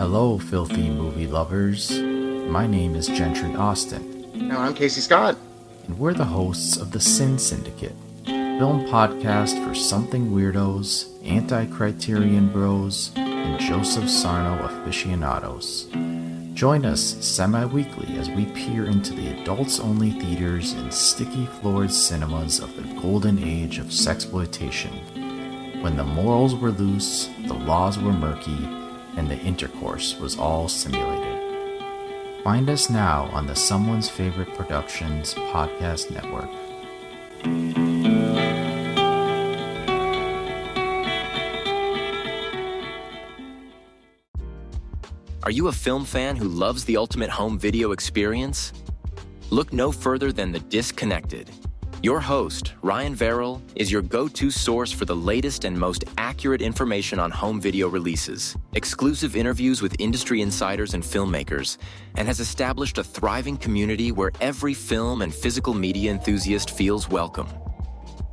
Hello, filthy movie lovers. My name is Gentry Austin. And I'm Casey Scott. And we're the hosts of the Sin Syndicate, film podcast for something weirdos, anti-criterion bros, and Joseph Sarno aficionados. Join us semi-weekly as we peer into the adults-only theaters and sticky-floored cinemas of the golden age of sexploitation, when the morals were loose, the laws were murky, and the intercourse was all simulated. Find us now on the Someone's Favorite Productions podcast network. Are you a film fan who loves the ultimate home video experience? Look no further than The Disconnected. Your host, Ryan Verrill, is your go-to source for the latest and most accurate information on home video releases, exclusive interviews with industry insiders and filmmakers, and has established a thriving community where every film and physical media enthusiast feels welcome.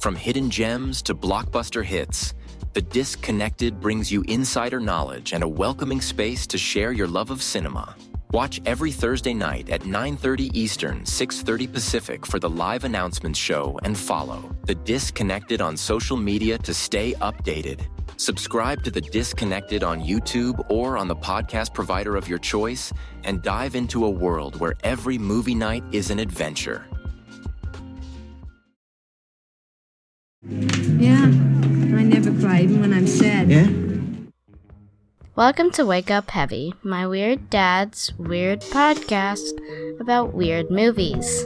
From hidden gems to blockbuster hits, The Disconnected brings you insider knowledge and a welcoming space to share your love of cinema. Watch every Thursday night at 9:30 Eastern, 6:30 Pacific for the live announcements show and follow The Disconnected on social media to stay updated. Subscribe to The Disconnected on YouTube or on the podcast provider of your choice and dive into a world where every movie night is an adventure. Yeah, I never cry even when I'm sad. Yeah? Welcome to Wake Up Heavy, my weird dad's weird podcast about weird movies.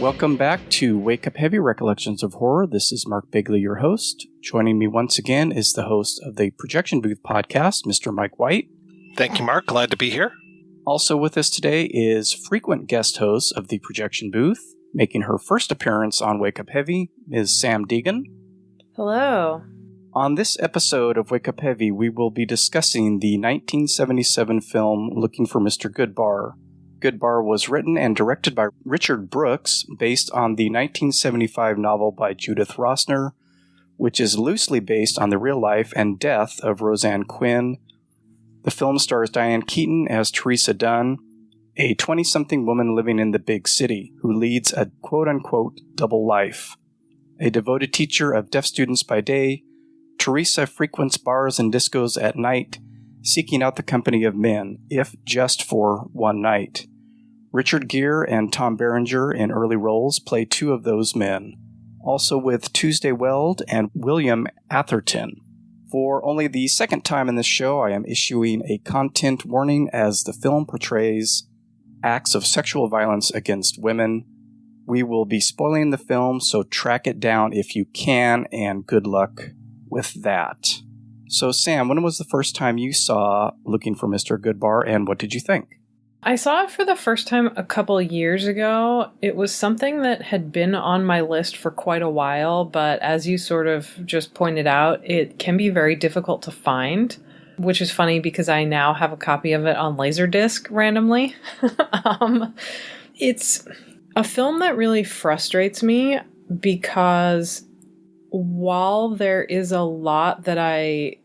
Welcome back to Wake Up Heavy Recollections of Horror. This is Mark Bigley, your host. Joining me once again is the host of the Projection Booth podcast, Mr. Mike White. Thank you, Mark. Glad to be here. Also with us today is frequent guest host of the Projection Booth, making her first appearance on Wake Up Heavy, Ms. Samm Deighan. Hello. On this episode of Wake Up Heavy, we will be discussing the 1977 film Looking for Mr. Goodbar. Goodbar was written and directed by Richard Brooks, based on the 1975 novel by Judith Rossner, which is loosely based on the real life and death of Roseann Quinn. The film stars Diane Keaton as Theresa Dunn, a 20-something woman living in the big city who leads a quote-unquote double life. A devoted teacher of deaf students by day, Theresa frequents bars and discos at night, seeking out the company of men, if just for one night. Richard Gere and Tom Berenger in early roles play two of those men, also with Tuesday Weld and William Atherton. For only the second time in this show, I am issuing a content warning as the film portrays acts of sexual violence against women. We will be spoiling the film, so track it down if you can, and good luck with that. So, Sam, when was the first time you saw Looking for Mr. Goodbar, and what did you think? I saw it for the first time a couple years ago. It was something that had been on my list for quite a while, but as you sort of just pointed out, it can be very difficult to find. which is funny because I now have a copy of it on Laserdisc randomly. It's a film that really frustrates me because while there is a lot that I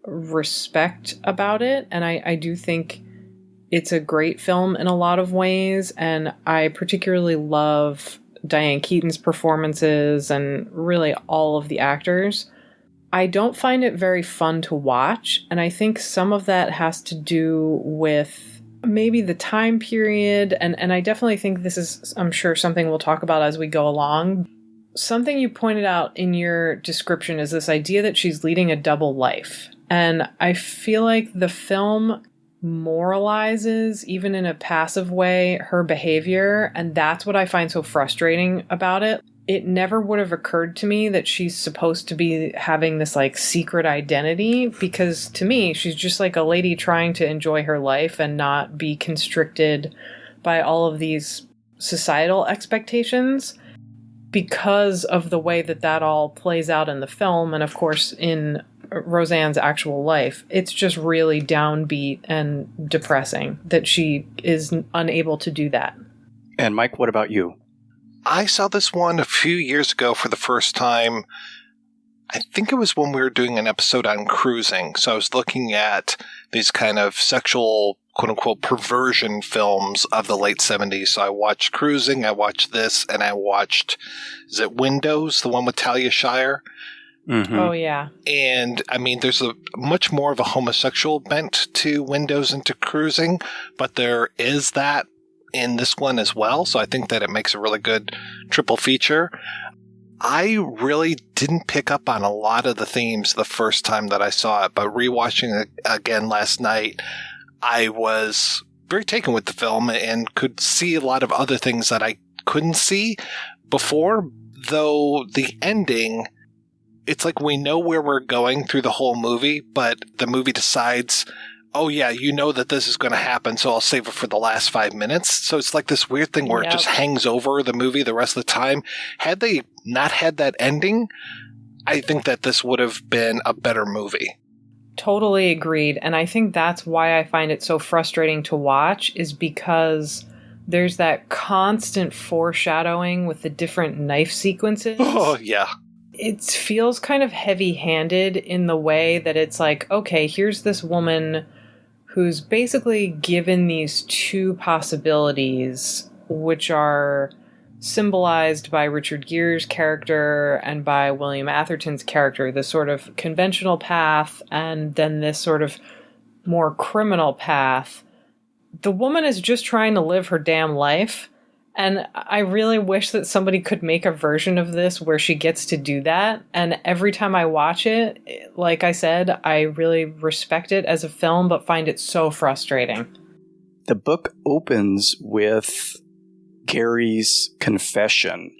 respect about it, and I do think it's a great film in a lot of ways, and I particularly love Diane Keaton's performances and really all of the actors, I don't find it very fun to watch, and I think some of that has to do with maybe the time period, and I definitely think this is, I'm sure, something we'll talk about as we go along. Something you pointed out in your description is this idea that she's leading a double life. And I feel like the film moralizes, even in a passive way, her behavior. And that's what I find so frustrating about it. It never would have occurred to me that she's supposed to be having this like secret identity, because to me, she's just like a lady trying to enjoy her life and not be constricted by all of these societal expectations, because of the way that that all plays out in the film. And of course, in Roseann's actual life, it's just really downbeat and depressing that she is unable to do that. And Mike, what about you? I saw this one a few years ago for the first time. I think it was when we were doing an episode on cruising. So I was looking at these kind of sexual, quote-unquote, perversion films of the late 70s. So I watched Cruising, I watched this, and I watched, is it Windows, the one with Talia Shire? Mm-hmm. Oh, yeah. And, I mean, there's a much more of a homosexual bent to Windows and to Cruising, but there is that in this one as well. So I think that it makes a really good triple feature. I really didn't pick up on a lot of the themes the first time that I saw it, but rewatching it again last night, I was very taken with the film and could see a lot of other things that I couldn't see before, though the ending, it's like we know where we're going through the whole movie, but the movie decides, oh yeah, you know that this is going to happen, so I'll save it for the last 5 minutes. So it's like this weird thing where it just hangs over the movie the rest of the time. Had they not had that ending, I think that this would have been a better movie. Totally agreed. And I think that's why I find it so frustrating to watch, is because there's that constant foreshadowing with the different knife sequences. Oh, yeah. It feels kind of heavy-handed in the way that it's like, okay, here's this woman who's basically given these two possibilities, which are symbolized by Richard Gere's character and by William Atherton's character, this sort of conventional path and then this sort of more criminal path. The woman is just trying to live her damn life. And I really wish that somebody could make a version of this where she gets to do that. And every time I watch it, like I said, I really respect it as a film, but find it so frustrating. The book opens with Gary's confession.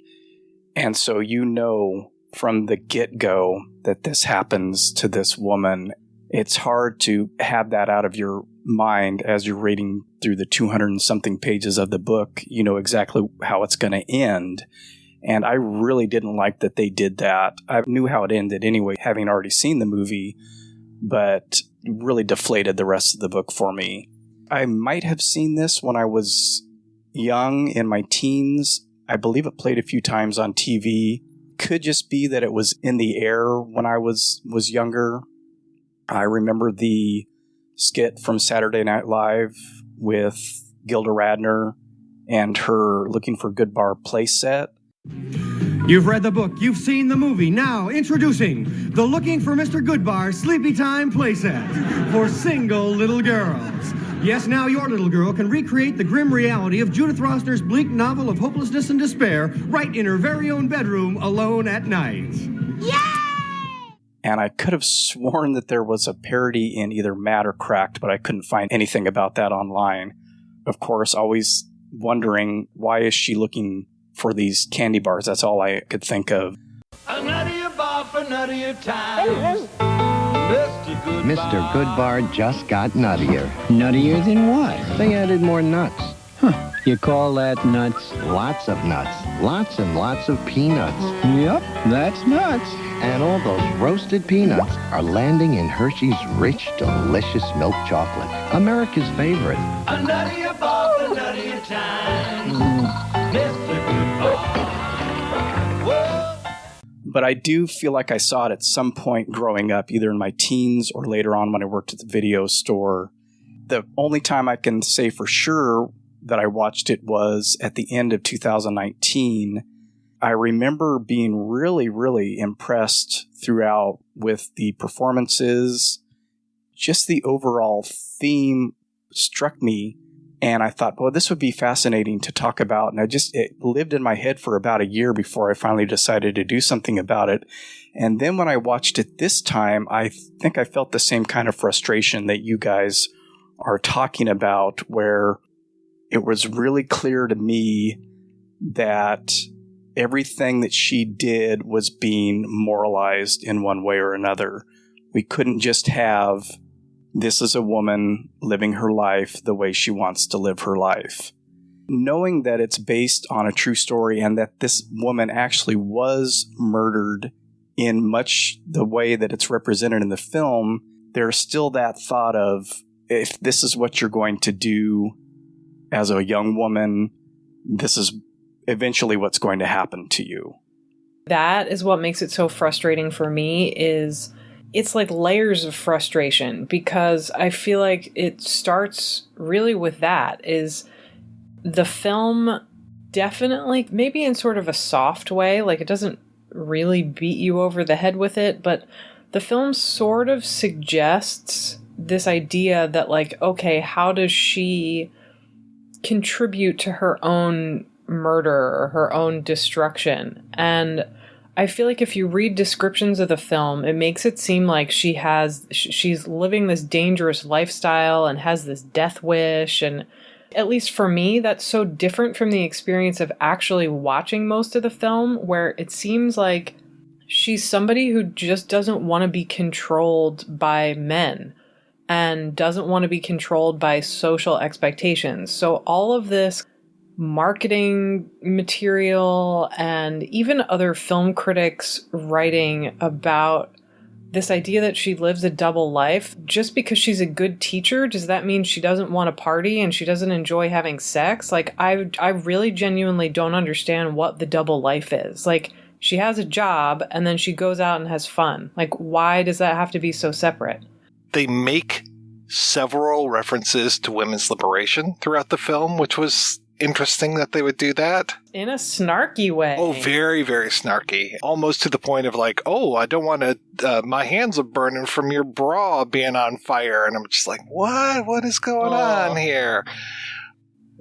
And so you know from the get-go that this happens to this woman. It's hard to have that out of your mind as you're reading through the 200 and something pages of the book. You know exactly how it's going to end. And I really didn't like that they did that. I knew how it ended anyway, having already seen the movie, but really deflated the rest of the book for me. I might have seen this when I was young, in my teens. I believe it played a few times on TV. Could just be that it was in the air when I was younger. I remember the skit from Saturday Night Live with Gilda Radner and her Looking for Goodbar playset. You've read the book, you've seen the movie. Now, introducing the Looking for Mr. Goodbar Sleepy Time playset for single little girls. Yes, now your little girl can recreate the grim reality of Judith Rossner's bleak novel of hopelessness and despair right in her very own bedroom alone at night. Yay! And I could have sworn that there was a parody in either Mad or Cracked, but I couldn't find anything about that online. Of course, always wondering, why is she looking for these candy bars? That's all I could think of. A nuttier bar for nuttier times. Mr. Goodbar just got nuttier. Nuttier than what? They added more nuts. You call that nuts? Lots of nuts. Lots and lots of peanuts. Yep, that's nuts. And all those roasted peanuts are landing in Hershey's rich, delicious milk chocolate. America's favorite. A nuttier bob, a nuttier time. Mr. Goodbar. But I do feel like I saw it at some point growing up, either in my teens or later on when I worked at the video store. The only time I can say for sure that I watched it was at the end of 2019. I remember being really, really impressed throughout with the performances. Just the overall theme struck me, and I thought, well, this would be fascinating to talk about. And it lived in my head for about a year before I finally decided to do something about it. And then when I watched it this time, I think I felt the same kind of frustration that you guys are talking about, where it was really clear to me that everything that she did was being moralized in one way or another. We couldn't just have, this is a woman living her life the way she wants to live her life. Knowing that it's based on a true story and that this woman actually was murdered in much the way that it's represented in the film, there's still that thought of, if this is what you're going to do as a young woman, this is eventually what's going to happen to you. That is what makes it so frustrating for me. Is it's like layers of frustration, because I feel like it starts really with that. Is the film definitely, maybe in sort of a soft way, like it doesn't really beat you over the head with it, but the film sort of suggests this idea that, like, okay, how does she contribute to her own murder or her own destruction? And I feel like if you read descriptions of the film, it makes it seem like she's living this dangerous lifestyle and has this death wish. And at least for me, that's so different from the experience of actually watching most of the film, where it seems like she's somebody who just doesn't want to be controlled by men and doesn't want to be controlled by social expectations. So all of this marketing material and even other film critics writing about this idea that she lives a double life, just because she's a good teacher, does that mean she doesn't want to party and she doesn't enjoy having sex? Like, I really genuinely don't understand what the double life is. Like, she has a job and then she goes out and has fun. Like, why does that have to be so separate? They make several references to women's liberation throughout the film, which was interesting that they would do that. In a snarky way. Oh, very, very snarky. Almost to the point of like, oh, I don't want to, my hands are burning from your bra being on fire. And I'm just like, what? What is going on here?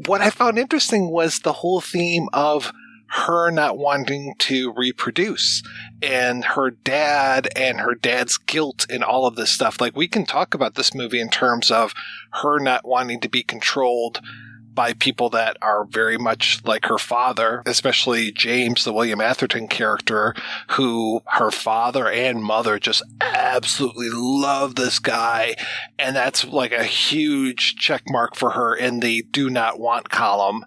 What I found interesting was the whole theme of her not wanting to reproduce, and her dad and her dad's guilt and all of this stuff. Like, we can talk about this movie in terms of her not wanting to be controlled by people that are very much like her father, especially James, the William Atherton character, who her father and mother just absolutely love this guy. And that's like a huge check mark for her in the do not want column,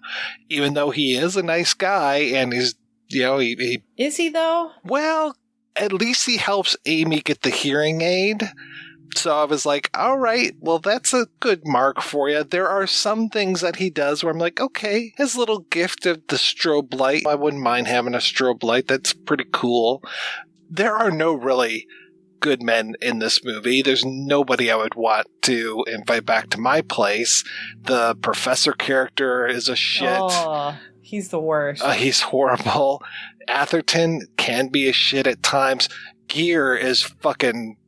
even though he is a nice guy and he's, you know, he is he though? Well, at least he helps Amy get the hearing aid. So I was like, all right, well, that's a good mark for you. There are some things that he does where I'm like, okay, his little gift of the strobe light, I wouldn't mind having a strobe light. That's pretty cool. There are no really good men in this movie. There's nobody I would want to invite back to my place. The professor character is a shit. Oh, he's the worst. He's horrible. Atherton can be a shit at times. Gere is fucking...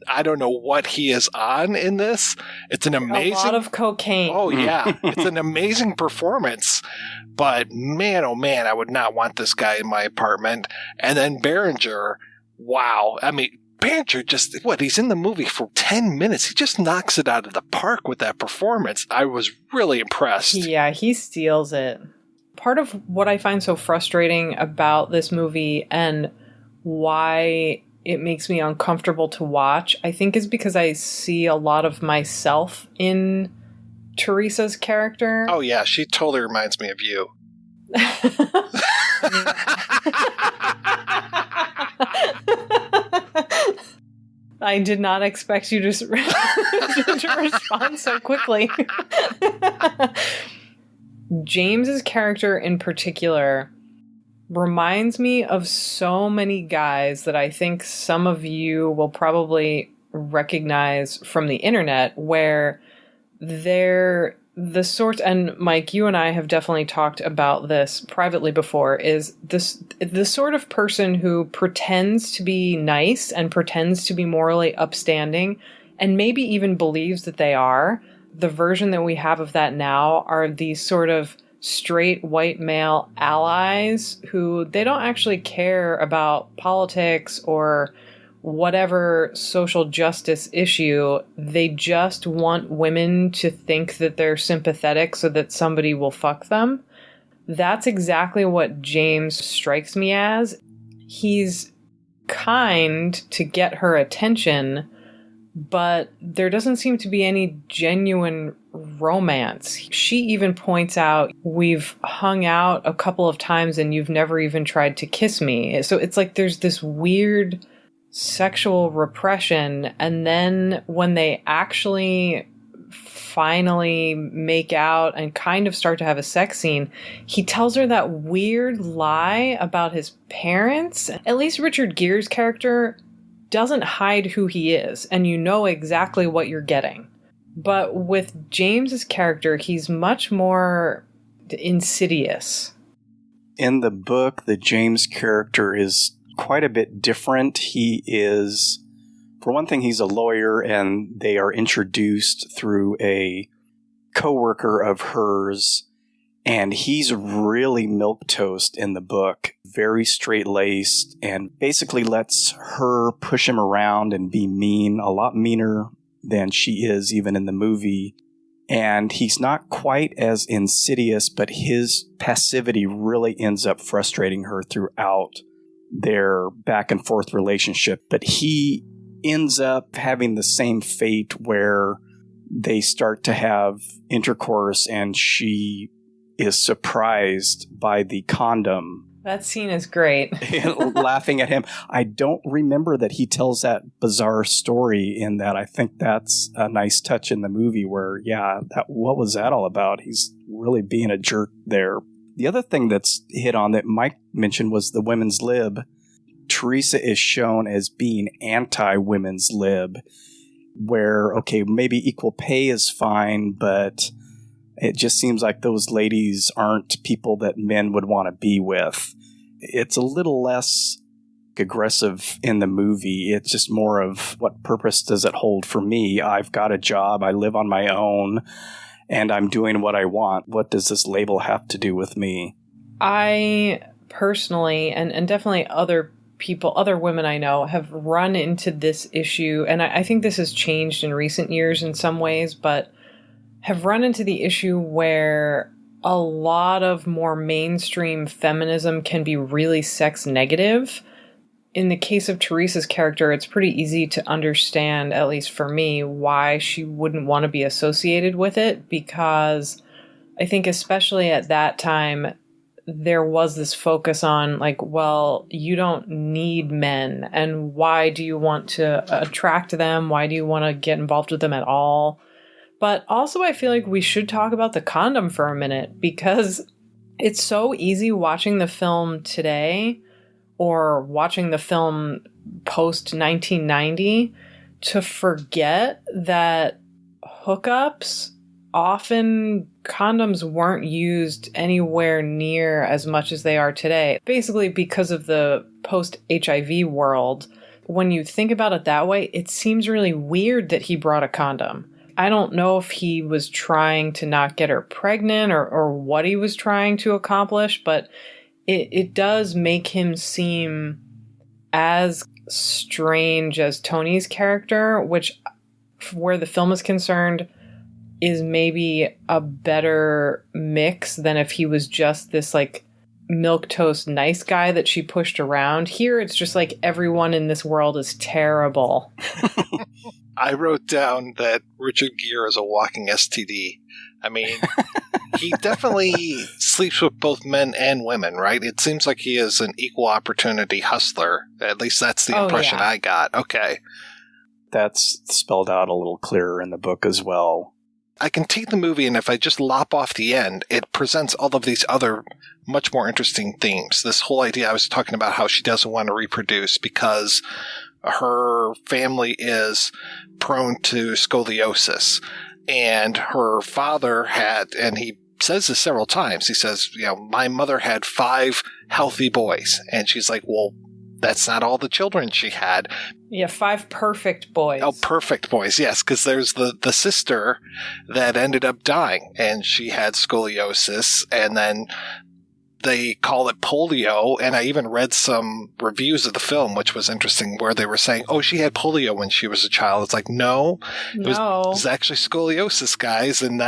I don't know what he is on in this. It's an amazing... A lot of cocaine. Oh, yeah. It's an amazing performance. But man, oh man, I would not want this guy in my apartment. And then Berenger, wow. I mean, Berenger just... he's in the movie for 10 minutes. He just knocks it out of the park with that performance. I was really impressed. Yeah, he steals it. Part of what I find so frustrating about this movie and why it makes me uncomfortable to watch, I think, is because I see a lot of myself in Theresa's character. Oh, yeah, she totally reminds me of you. I did not expect you to respond so quickly. James's character in particular reminds me of so many guys that I think some of you will probably recognize from the internet, where they're the sort, and Mike, you and I have definitely talked about this privately before, is the sort of person who pretends to be nice and pretends to be morally upstanding and maybe even believes that they are. The version that we have of that now are these sort of straight white male allies who they don't actually care about politics or whatever social justice issue. They just want women to think that they're sympathetic so that somebody will fuck them. That's exactly what James strikes me as. He's kind to get her attention, but there doesn't seem to be any genuine romance. She even points out, we've hung out a couple of times and you've never even tried to kiss me. So it's like there's this weird sexual repression, and then when they actually finally make out and kind of start to have a sex scene, he tells her that weird lie about his parents. At least Richard Gere's character doesn't hide who he is, and you know exactly what you're getting. But with James's character, he's much more insidious. In the book, the James character is quite a bit different. He is, for one thing, he's a lawyer, and they are introduced through a coworker of hers, and he's really milquetoast in the book, very straight-laced, and basically lets her push him around and be mean, a lot meaner than she is even in the movie. And he's not quite as insidious, but his passivity really ends up frustrating her throughout their back and forth relationship. But he ends up having the same fate where they start to have intercourse and she is surprised by the condom. That scene is great. Laughing at him. I don't remember that he tells that bizarre story in that. I think that's a nice touch in the movie where, what was that all about? He's really being a jerk there. The other thing that's hit on that Mike mentioned was the women's lib. Theresa is shown as being anti-women's lib, where, okay, maybe equal pay is fine, but it just seems like those ladies aren't people that men would want to be with. It's a little less aggressive in the movie. It's just more of, what purpose does it hold for me? I've got a job, I live on my own, and I'm doing what I want. What does this label have to do with me? I personally, and definitely other people, other women I know, have run into this issue, and I think this has changed in recent years in some ways, but have run into the issue where a lot of more mainstream feminism can be really sex negative. In the case of Theresa's character, it's pretty easy to understand, at least for me, why she wouldn't want to be associated with it, because I think especially at that time, there was this focus on, like, well, you don't need men, and why do you want to attract them? Why do you want to get involved with them at all? But also, I feel like we should talk about the condom for a minute, because it's so easy watching the film today or watching the film post 1990 to forget that hookups, often condoms weren't used anywhere near as much as they are today. Basically, because of the post-HIV world, when you think about it that way, it seems really weird that he brought a condom. I don't know if he was trying to not get her pregnant or what he was trying to accomplish, but it does make him seem as strange as Tony's character, which, where the film is concerned, is maybe a better mix than if he was just this, like, milquetoast nice guy that she pushed around. Here, it's just like everyone in this world is terrible. I wrote down that Richard Gere is a walking STD. I mean, he definitely sleeps with both men and women, right? It seems like he is an equal opportunity hustler. At least that's the impression I got. Okay. That's spelled out a little clearer in the book as well. I can take the movie, and if I just lop off the end, it presents all of these other much more interesting themes. This whole idea I was talking about, how she doesn't want to reproduce because her family is prone to scoliosis. And her father had, and he says this several times, he says, my mother had 5 healthy boys. And she's like, well, that's not all the children she had. Yeah, 5 perfect boys. Oh, perfect boys, yes, because there's the sister that ended up dying, and she had scoliosis, and then they call it polio, and I even read some reviews of the film, which was interesting, where they were saying, oh, she had polio when she was a child. It's like, no. It was actually scoliosis, guys, and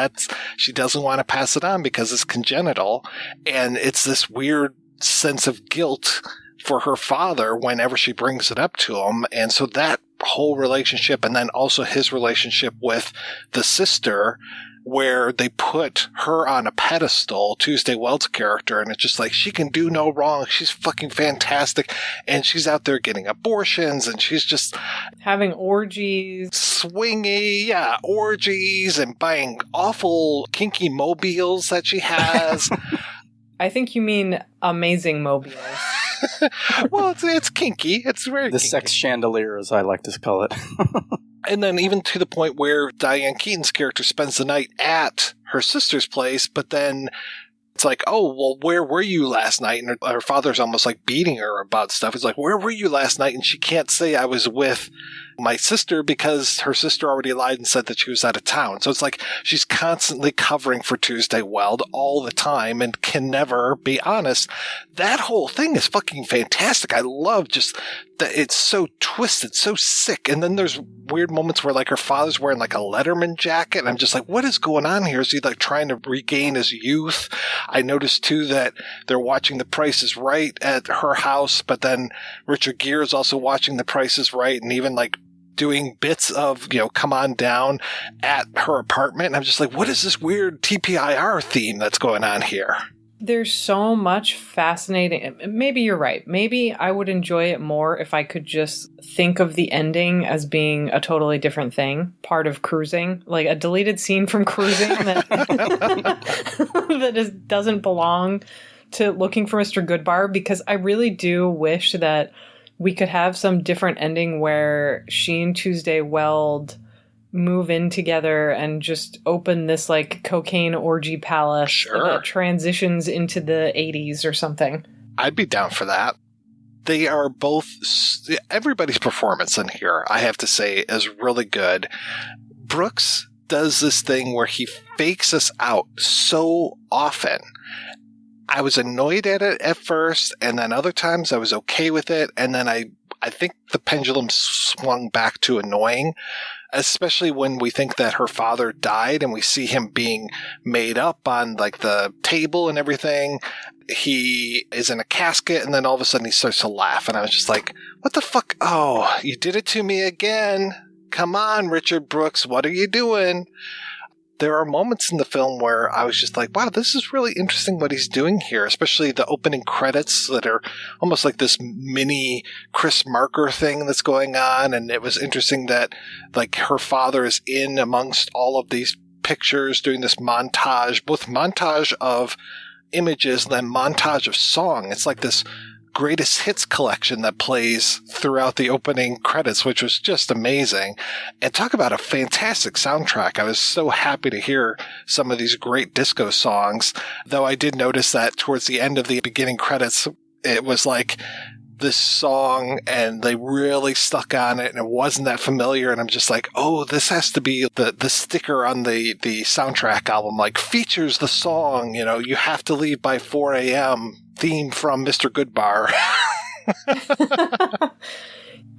she doesn't want to pass it on because it's congenital, and it's this weird sense of guilt for her father whenever she brings it up to him. And so that whole relationship, and then also his relationship with the sister, where they put her on a pedestal, Tuesday Weld's character, and it's just like, she can do no wrong. She's fucking fantastic. And she's out there getting abortions, and she's just having orgies. Swingy, orgies, and buying awful kinky mobiles that she has. I think you mean amazing mobiles. Well, it's kinky. It's very the kinky. Sex chandelier, as I like to call it. And then even to the point where Diane Keaton's character spends the night at her sister's place, but then it's like, oh, well, where were you last night? And her father's almost like beating her about stuff. It's like, where were you last night? And she can't say I was with my sister because her sister already lied and said that she was out of town. So it's like she's constantly covering for Tuesday Weld all the time and can never be honest. That whole thing is fucking fantastic. I love just that it's so twisted, so sick. And then there's weird moments where like her father's wearing like a Letterman jacket. And I'm just like, what is going on here? Is he like trying to regain his youth? I noticed too that they're watching The Price is Right at her house, but then Richard Gere is also watching The Price is Right, and even like doing bits of, Come On Down at her apartment. And I'm just like, what is this weird TPIR theme that's going on here? There's so much fascinating. Maybe you're right. Maybe I would enjoy it more if I could just think of the ending as being a totally different thing, part of cruising, like a deleted scene from cruising that just doesn't belong to Looking for Mr. Goodbar, because I really do wish that we could have some different ending where she and Tuesday Weld move in together and just open this like cocaine orgy palace that transitions into the 80s or something. I'd be down for that. They are both, everybody's performance in here, I have to say, is really good. Brooks does this thing where he fakes us out so often. I was annoyed at it at first, and then other times I was okay with it, and then I think the pendulum swung back to annoying, especially when we think that her father died and we see him being made up on like the table and everything. He is in a casket, and then all of a sudden he starts to laugh, and I was just like, what the fuck? Oh, you did it to me again. Come on, Richard Brooks, what are you doing? There are moments in the film where I was just like, wow, this is really interesting what he's doing here, especially the opening credits that are almost like this mini Chris Marker thing that's going on. And it was interesting that like her father is in amongst all of these pictures doing this montage, both montage of images and then montage of song. It's like this greatest hits collection that plays throughout the opening credits, which was just amazing. And talk about a fantastic soundtrack. I was so happy to hear some of these great disco songs, though I did notice that towards the end of the beginning credits, it was like this song and they really stuck on it and it wasn't that familiar. And I'm just like, oh, this has to be the sticker on the soundtrack album, like features the song, You Have to Leave by 4 a.m. theme from Mr. Goodbar.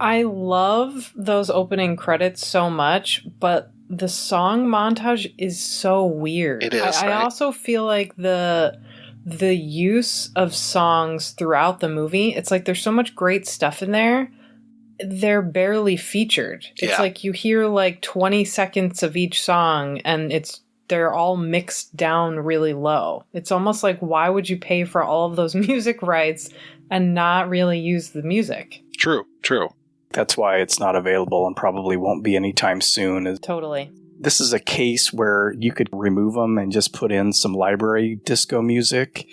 I love those opening credits so much, but the song montage is so weird. It is, I also feel like the use of songs throughout the movie, it's like there's so much great stuff in there. They're barely featured. It's like you hear like 20 seconds of each song and it's they're all mixed down really low. It's almost like, why would you pay for all of those music rights and not really use the music? True. That's why it's not available and probably won't be anytime soon. Totally. This is a case where you could remove them and just put in some library disco music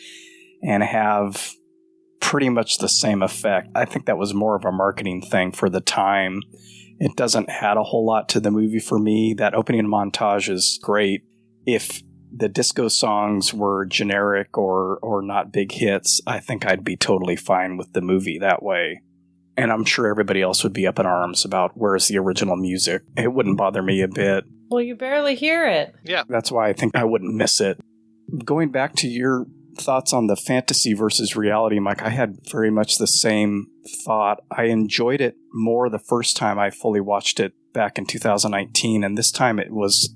and have pretty much the same effect. I think that was more of a marketing thing for the time. It doesn't add a whole lot to the movie for me. That opening montage is great. If the disco songs were generic or not big hits, I think I'd be totally fine with the movie that way. And I'm sure everybody else would be up in arms about where's the original music. It wouldn't bother me a bit. Well, you barely hear it. Yeah. That's why I think I wouldn't miss it. Going back to your thoughts on the fantasy versus reality, Mike, I had very much the same thought. I enjoyed it more the first time I fully watched it back in 2019, and this time it was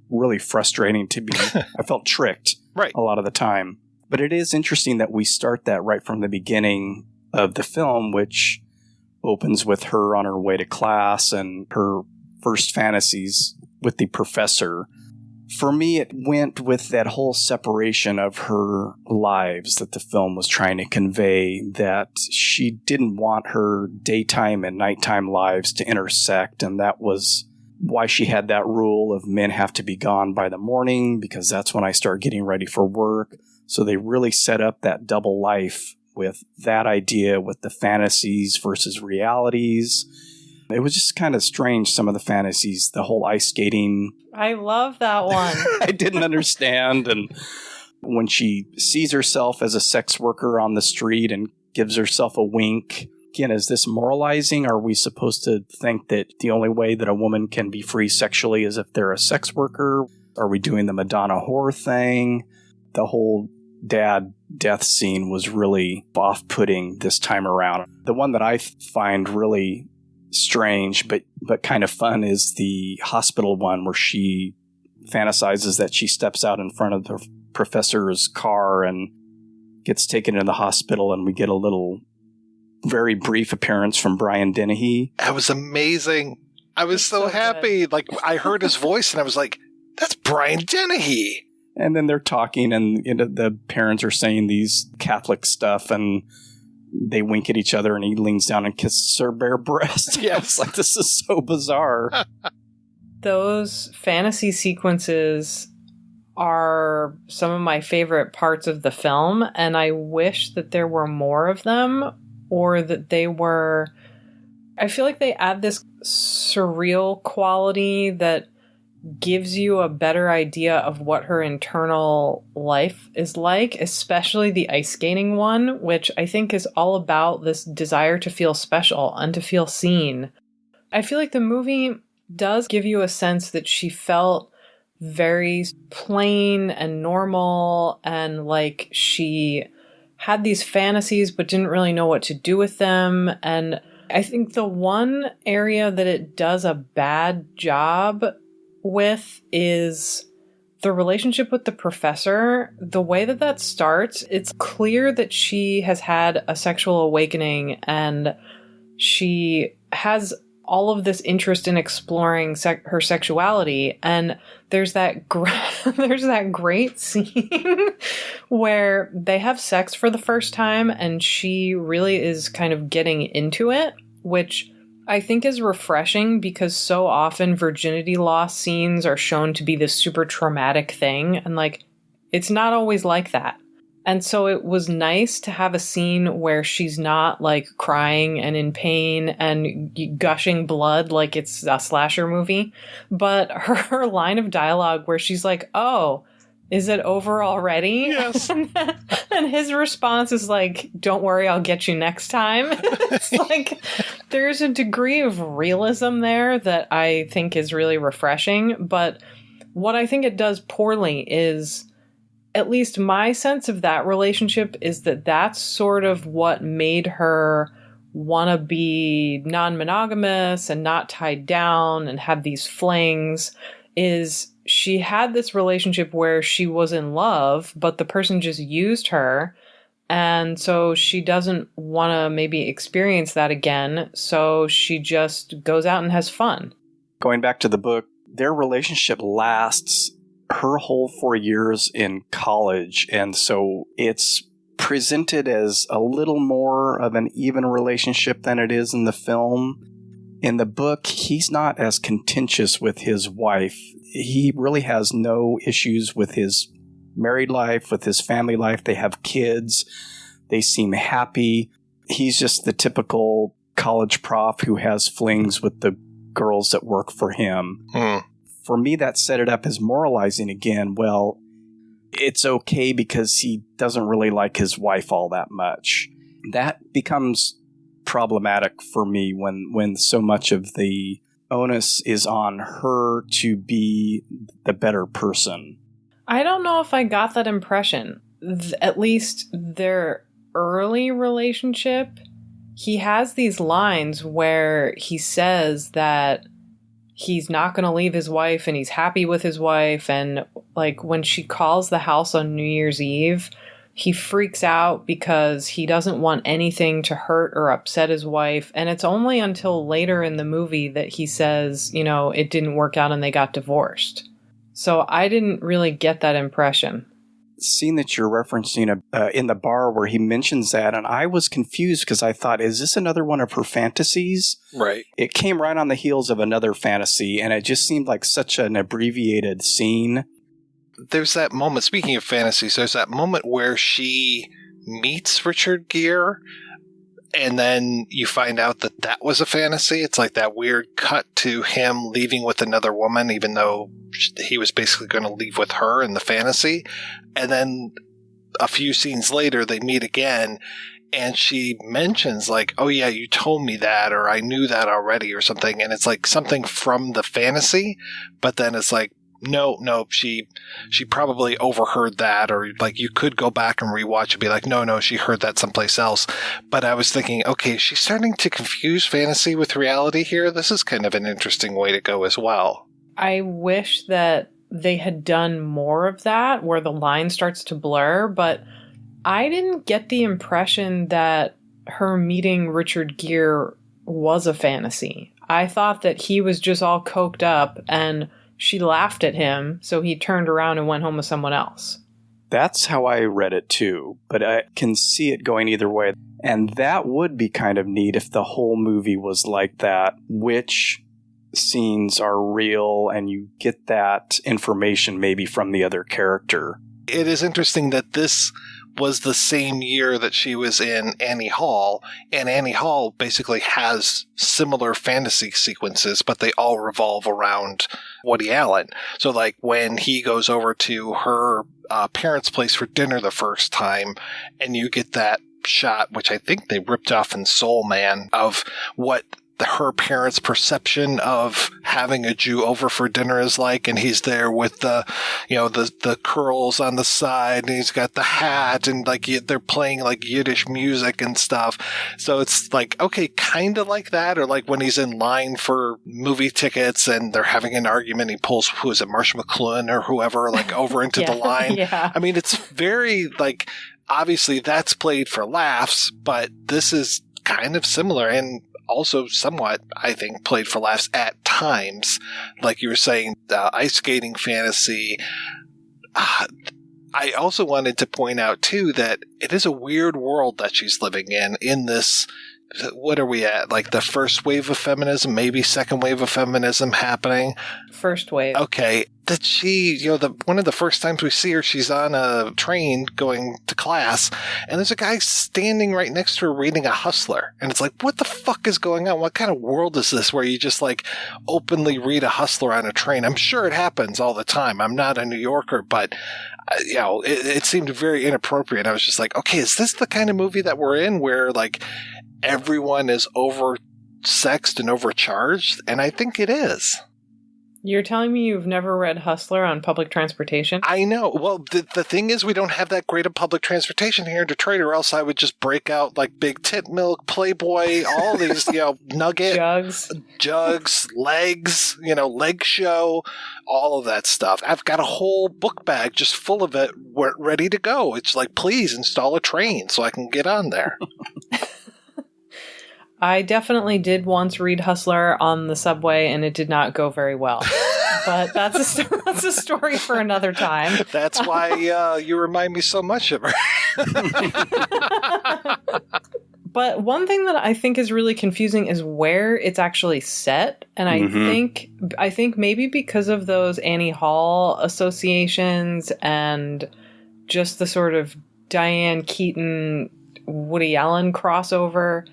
really frustrating to be. I felt tricked a lot of the time. But it is interesting that we start that right from the beginning of the film, which opens with her on her way to class and her first fantasies with the professor. For me, it went with that whole separation of her lives that the film was trying to convey, that she didn't want her daytime and nighttime lives to intersect, and that was why she had that rule of men have to be gone by the morning, because that's when I start getting ready for work. So they really set up that double life with that idea, with the fantasies versus realities. It was just kind of strange, some of the fantasies, the whole ice skating. I love that one. I didn't understand. And when she sees herself as a sex worker on the street and gives herself a wink, again, is this moralizing? Are we supposed to think that the only way that a woman can be free sexually is if they're a sex worker? Are we doing the Madonna whore thing? The whole dad death scene was really off-putting this time around. The one that I find really strange but kind of fun is the hospital one, where she fantasizes that she steps out in front of the professor's car and gets taken to the hospital, and we get a little very brief appearance from Brian Dennehy. That was amazing. I was so happy. Good. Like, I heard his voice and I was like, that's Brian Dennehy. And then they're talking, and the parents are saying these Catholic stuff, and they wink at each other, and he leans down and kisses her bare breast. Yeah. I was like, this is so bizarre. Those fantasy sequences are some of my favorite parts of the film, and I wish that there were more of them, or that they were... I feel like they add this surreal quality that gives you a better idea of what her internal life is like, especially the ice skating one, which I think is all about this desire to feel special and to feel seen. I feel like the movie does give you a sense that she felt very plain and normal, and like she had these fantasies but didn't really know what to do with them. And I think the one area that it does a bad job with is the relationship with the professor. The way that starts, it's clear that she has had a sexual awakening, and she has all of this interest in exploring her sexuality. And there's that there's that great scene where they have sex for the first time, and she really is kind of getting into it, which I think is refreshing, because so often virginity loss scenes are shown to be this super traumatic thing, and like, it's not always like that. And so it was nice to have a scene where she's not like crying and in pain and gushing blood like it's a slasher movie, but her line of dialogue where she's like, "Oh, is it over already?" Yes. And his response is like, "Don't worry, I'll get you next time." It's like, there's a degree of realism there that I think is really refreshing. But what I think it does poorly is, at least my sense of that relationship is that that's sort of what made her want to be non-monogamous and not tied down and have these flings, is she had this relationship where she was in love, but the person just used her. And so she doesn't want to maybe experience that again. So she just goes out and has fun. Going back to the book, their relationship lasts her whole 4 years in college, and so it's presented as a little more of an even relationship than it is in the film. In the book, he's not as contentious with his wife. He really has no issues with his married life, with his family life. They have kids. They seem happy. He's just the typical college prof who has flings with the girls that work for him. For me, that set it up as moralizing again. Well, it's okay because he doesn't really like his wife all that much. That becomes problematic for me when so much of the onus is on her to be the better person. I don't know if I got that impression. At least their early relationship, he has these lines where he says that he's not going to leave his wife and he's happy with his wife. And like when she calls the house on New Year's Eve, he freaks out because he doesn't want anything to hurt or upset his wife. And it's only until later in the movie that he says, you know, it didn't work out and they got divorced. So I didn't really get that impression. Scene that you're referencing in the bar where he mentions that, and I was confused because I thought, is this another one of her fantasies? Right. It came right on the heels of another fantasy, and it just seemed like such an abbreviated scene. There's that moment, speaking of fantasies, there's that moment where she meets Richard Gere, and then you find out that that was a fantasy. It's like that weird cut to him leaving with another woman, even though he was basically going to leave with her in the fantasy. And then a few scenes later, they meet again, and she mentions like, oh yeah, you told me that, or I knew that already, or something. And it's like something from the fantasy, but then it's like, no, she probably overheard that, or like you could go back and rewatch and be like, no, she heard that someplace else. But I was thinking, okay, she's starting to confuse fantasy with reality here. This is kind of an interesting way to go as well. I wish that they had done more of that where the line starts to blur, but I didn't get the impression that her meeting Richard Gere was a fantasy. I thought that he was just all coked up and she laughed at him, so he turned around and went home with someone else. That's how I read it too, but I can see it going either way. And that would be kind of neat if the whole movie was like that, which scenes are real, and you get that information maybe from the other character. It is interesting that this was the same year that she was in Annie Hall, and Annie Hall basically has similar fantasy sequences, but they all revolve around Woody Allen. So like when he goes over to her parents' place for dinner the first time, and you get that shot, which I think they ripped off in Soul Man, of what her parents' perception of having a Jew over for dinner is like, and he's there with the curls on the side, and he's got the hat, and like they're playing like Yiddish music and stuff. So it's like, okay, kind of like that, or like when he's in line for movie tickets and they're having an argument, he pulls, who is it, Marsh McLuhan or whoever, like over into the line. Yeah. I mean, it's very like, obviously that's played for laughs, but this is kind of similar, and also somewhat, I think, played for laughs at times. Like you were saying, the ice skating fantasy. I also wanted to point out, too, that it is a weird world that she's living in this. What are we at? Like the first wave of feminism, maybe second wave of feminism happening? First wave. Okay. That she, one of the first times we see her, she's on a train going to class, and there's a guy standing right next to her reading a Hustler. And it's like, what the fuck is going on? What kind of world is this where you just like openly read a Hustler on a train? I'm sure it happens all the time. I'm not a New Yorker, but it seemed very inappropriate. I was just like, okay, is this the kind of movie that we're in where like everyone is oversexed and overcharged? And I think it is. You're telling me you've never read Hustler on public transportation? I know. Well, the thing is, we don't have that great of public transportation here in Detroit, or else I would just break out like Big Tit Milk, Playboy, all these, Nugget. Jugs, Legs, Leg Show, all of that stuff. I've got a whole book bag just full of it ready to go. It's like, please install a train so I can get on there. I definitely did once read Hustler on the subway, and it did not go very well. but that's a story for another time. That's why you remind me so much of her. But one thing that I think is really confusing is where it's actually set. And I think maybe because of those Annie Hall associations and just the sort of Diane Keaton, Woody Allen crossover,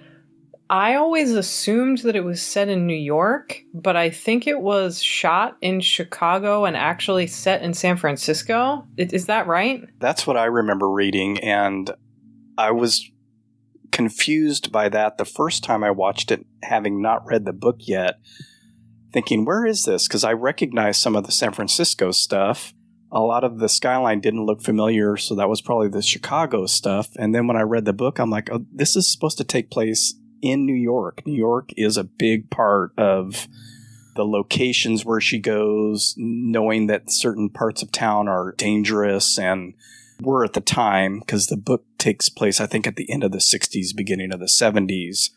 I always assumed that it was set in New York, but I think it was shot in Chicago and actually set in San Francisco. Is that right? That's what I remember reading, and I was confused by that the first time I watched it, having not read the book yet, thinking, where is this? Because I recognized some of the San Francisco stuff. A lot of the skyline didn't look familiar, so that was probably the Chicago stuff. And then when I read the book, I'm like, oh, this is supposed to take place in New York. New York is a big part of the locations where she goes, knowing that certain parts of town are dangerous and were at the time, because the book takes place, I think, at the end of the 60s, beginning of the 70s.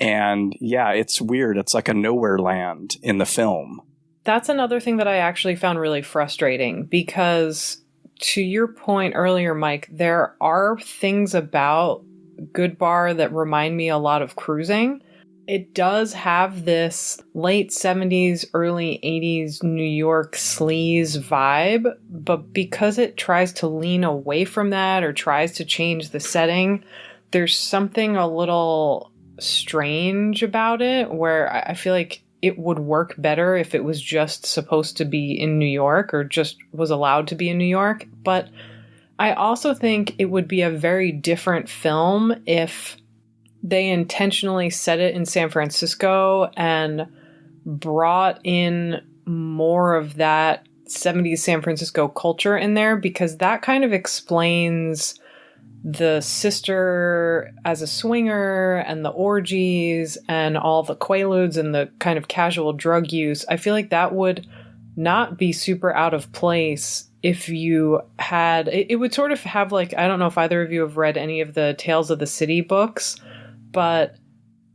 And yeah, it's weird. It's like a nowhere land in the film. That's another thing that I actually found really frustrating, because to your point earlier, Mike, there are things about Goodbar that remind me a lot of Cruising. It does have this late 70s, early 80s New York sleaze vibe, but because it tries to lean away from that or tries to change the setting, there's something a little strange about it where I feel like it would work better if it was just supposed to be in New York or just was allowed to be in New York. But I also think it would be a very different film if they intentionally set it in San Francisco and brought in more of that 70s San Francisco culture in there, because that kind of explains the sister as a swinger and the orgies and all the quaaludes and the kind of casual drug use. I feel like that would not be super out of place if you had... It would sort of have like... I don't know if either of you have read any of the Tales of the City books, but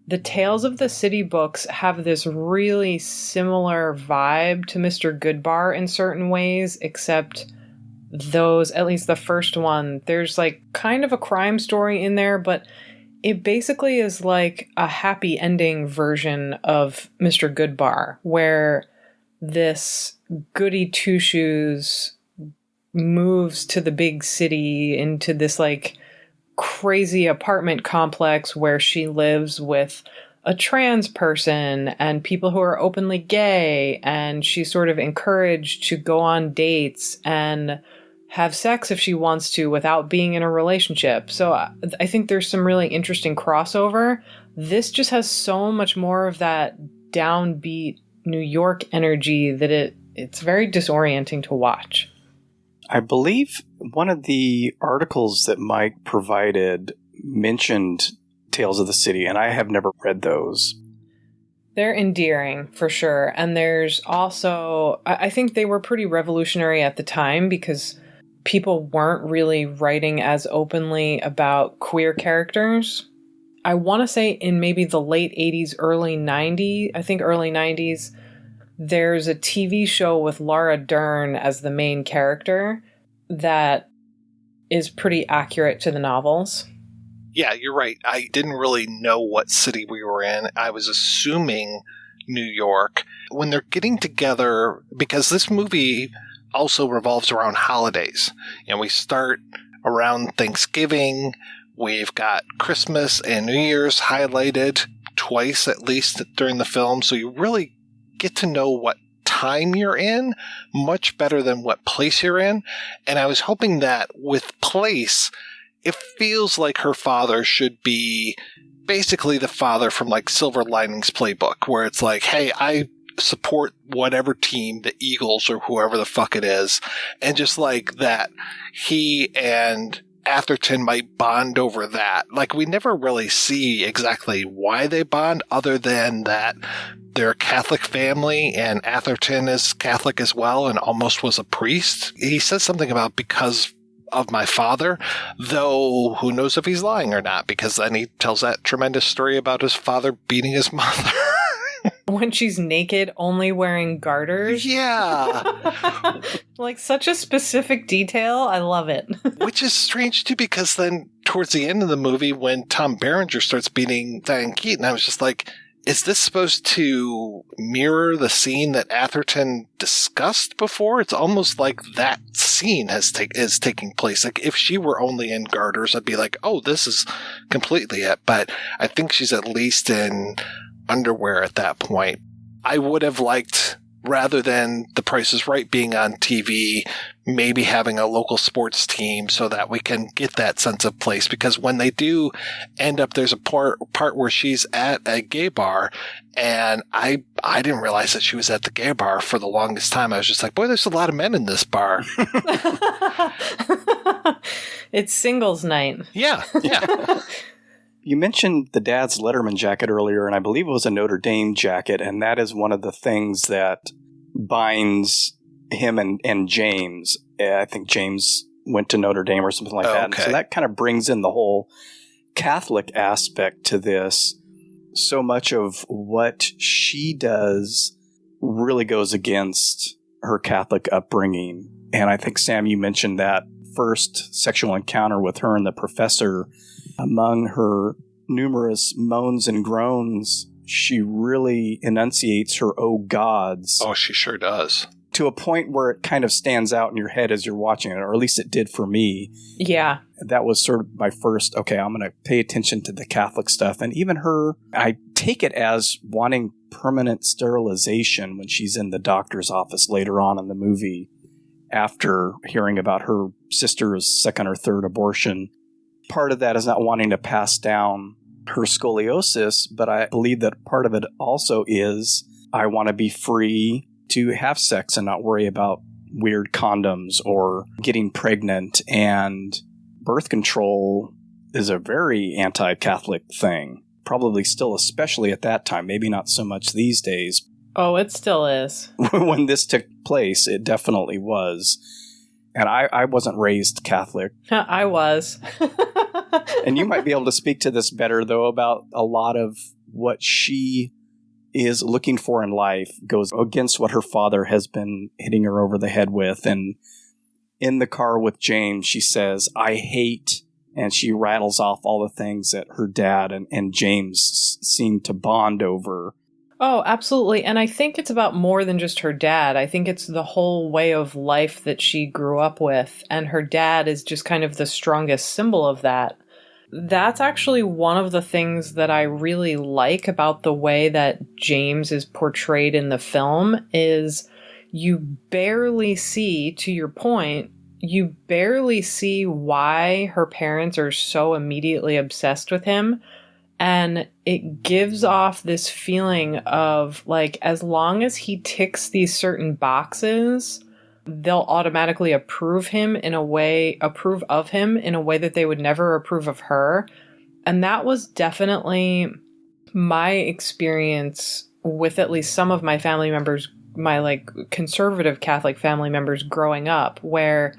the Tales of the City books have this really similar vibe to Mr. Goodbar in certain ways, except those, at least the first one, there's like kind of a crime story in there, but it basically is like a happy ending version of Mr. Goodbar, where this goody two-shoes moves to the big city into this like crazy apartment complex where she lives with a trans person and people who are openly gay, and she's sort of encouraged to go on dates and have sex if she wants to without being in a relationship. So I think there's some really interesting crossover. This just has so much more of that downbeat New York energy that it's very disorienting to watch. I believe one of the articles that Mike provided mentioned Tales of the City, and I have never read those. They're endearing, for sure. And there's also... I think they were pretty revolutionary at the time because people weren't really writing as openly about queer characters. I want to say in maybe the late 80s, early 90s, I think early 90s, there's a TV show with Laura Dern as the main character that is pretty accurate to the novels. Yeah, you're right. I didn't really know what city we were in. I was assuming New York. When they're getting together, because this movie also revolves around holidays. And we start around Thanksgiving. We've got Christmas and New Year's highlighted twice at least during the film. So you really get to know what time you're in much better than what place you're in. And I was hoping that with place, it feels like her father should be basically the father from like Silver Linings Playbook, where it's like, hey, I support whatever team, the Eagles or whoever the fuck it is. And just like that, he and Atherton might bond over that. Like, we never really see exactly why they bond, other than that they're a Catholic family and Atherton is Catholic as well and almost was a priest. He says something about because of my father, though who knows if he's lying or not, because then he tells that tremendous story about his father beating his mother. When she's naked, only wearing garters. Yeah. Like, such a specific detail. I love it. Which is strange, too, because then towards the end of the movie, when Tom Berenger starts beating Diane Keaton, I was just like, is this supposed to mirror the scene that Atherton discussed before? It's almost like that scene is taking place. Like, if she were only in garters, I'd be like, oh, this is completely it. But I think she's at least in underwear at that point. I would have liked, rather than The Price is Right being on TV, maybe having a local sports team so that we can get that sense of place. Because when they do end up, there's a part where she's at a gay bar, and I didn't realize that she was at the gay bar for the longest time. I was just like, boy, there's a lot of men in this bar. It's singles night. Yeah. You mentioned the dad's Letterman jacket earlier, and I believe it was a Notre Dame jacket, and that is one of the things that binds him and James. I think James went to Notre Dame or something like that. Okay. And so that kind of brings in the whole Catholic aspect to this. So much of what she does really goes against her Catholic upbringing. And I think, Sam, you mentioned that first sexual encounter with her and the professor. Among her numerous moans and groans, she really enunciates her "oh gods." Oh, she sure does. To a point where it kind of stands out in your head as you're watching it, or at least it did for me. Yeah. That was sort of my first, okay, I'm going to pay attention to the Catholic stuff. And even her, I take it as wanting permanent sterilization when she's in the doctor's office later on in the movie, after hearing about her sister's second or third abortion. Part of that is not wanting to pass down her scoliosis, but I believe that part of it also is I want to be free to have sex and not worry about weird condoms or getting pregnant. And birth control is a very anti-Catholic thing, probably still, especially at that time, maybe not so much these days. Oh, it still is. When this took place, it definitely was. And I wasn't raised Catholic. I was. And you might be able to speak to this better, though, about a lot of what she is looking for in life goes against what her father has been hitting her over the head with. And in the car with James, she says, I hate, and she rattles off all the things that her dad and James seem to bond over. Oh, absolutely. And I think it's about more than just her dad. I think it's the whole way of life that she grew up with. And her dad is just kind of the strongest symbol of that. That's actually one of the things that I really like about the way that James is portrayed in the film is you barely see, to your point, you barely see why her parents are so immediately obsessed with him. And it gives off this feeling of, like, as long as he ticks these certain boxes, they'll automatically approve of him in a way that they would never approve of her. And that was definitely my experience with at least some of my family members, my, like, conservative Catholic family members growing up, where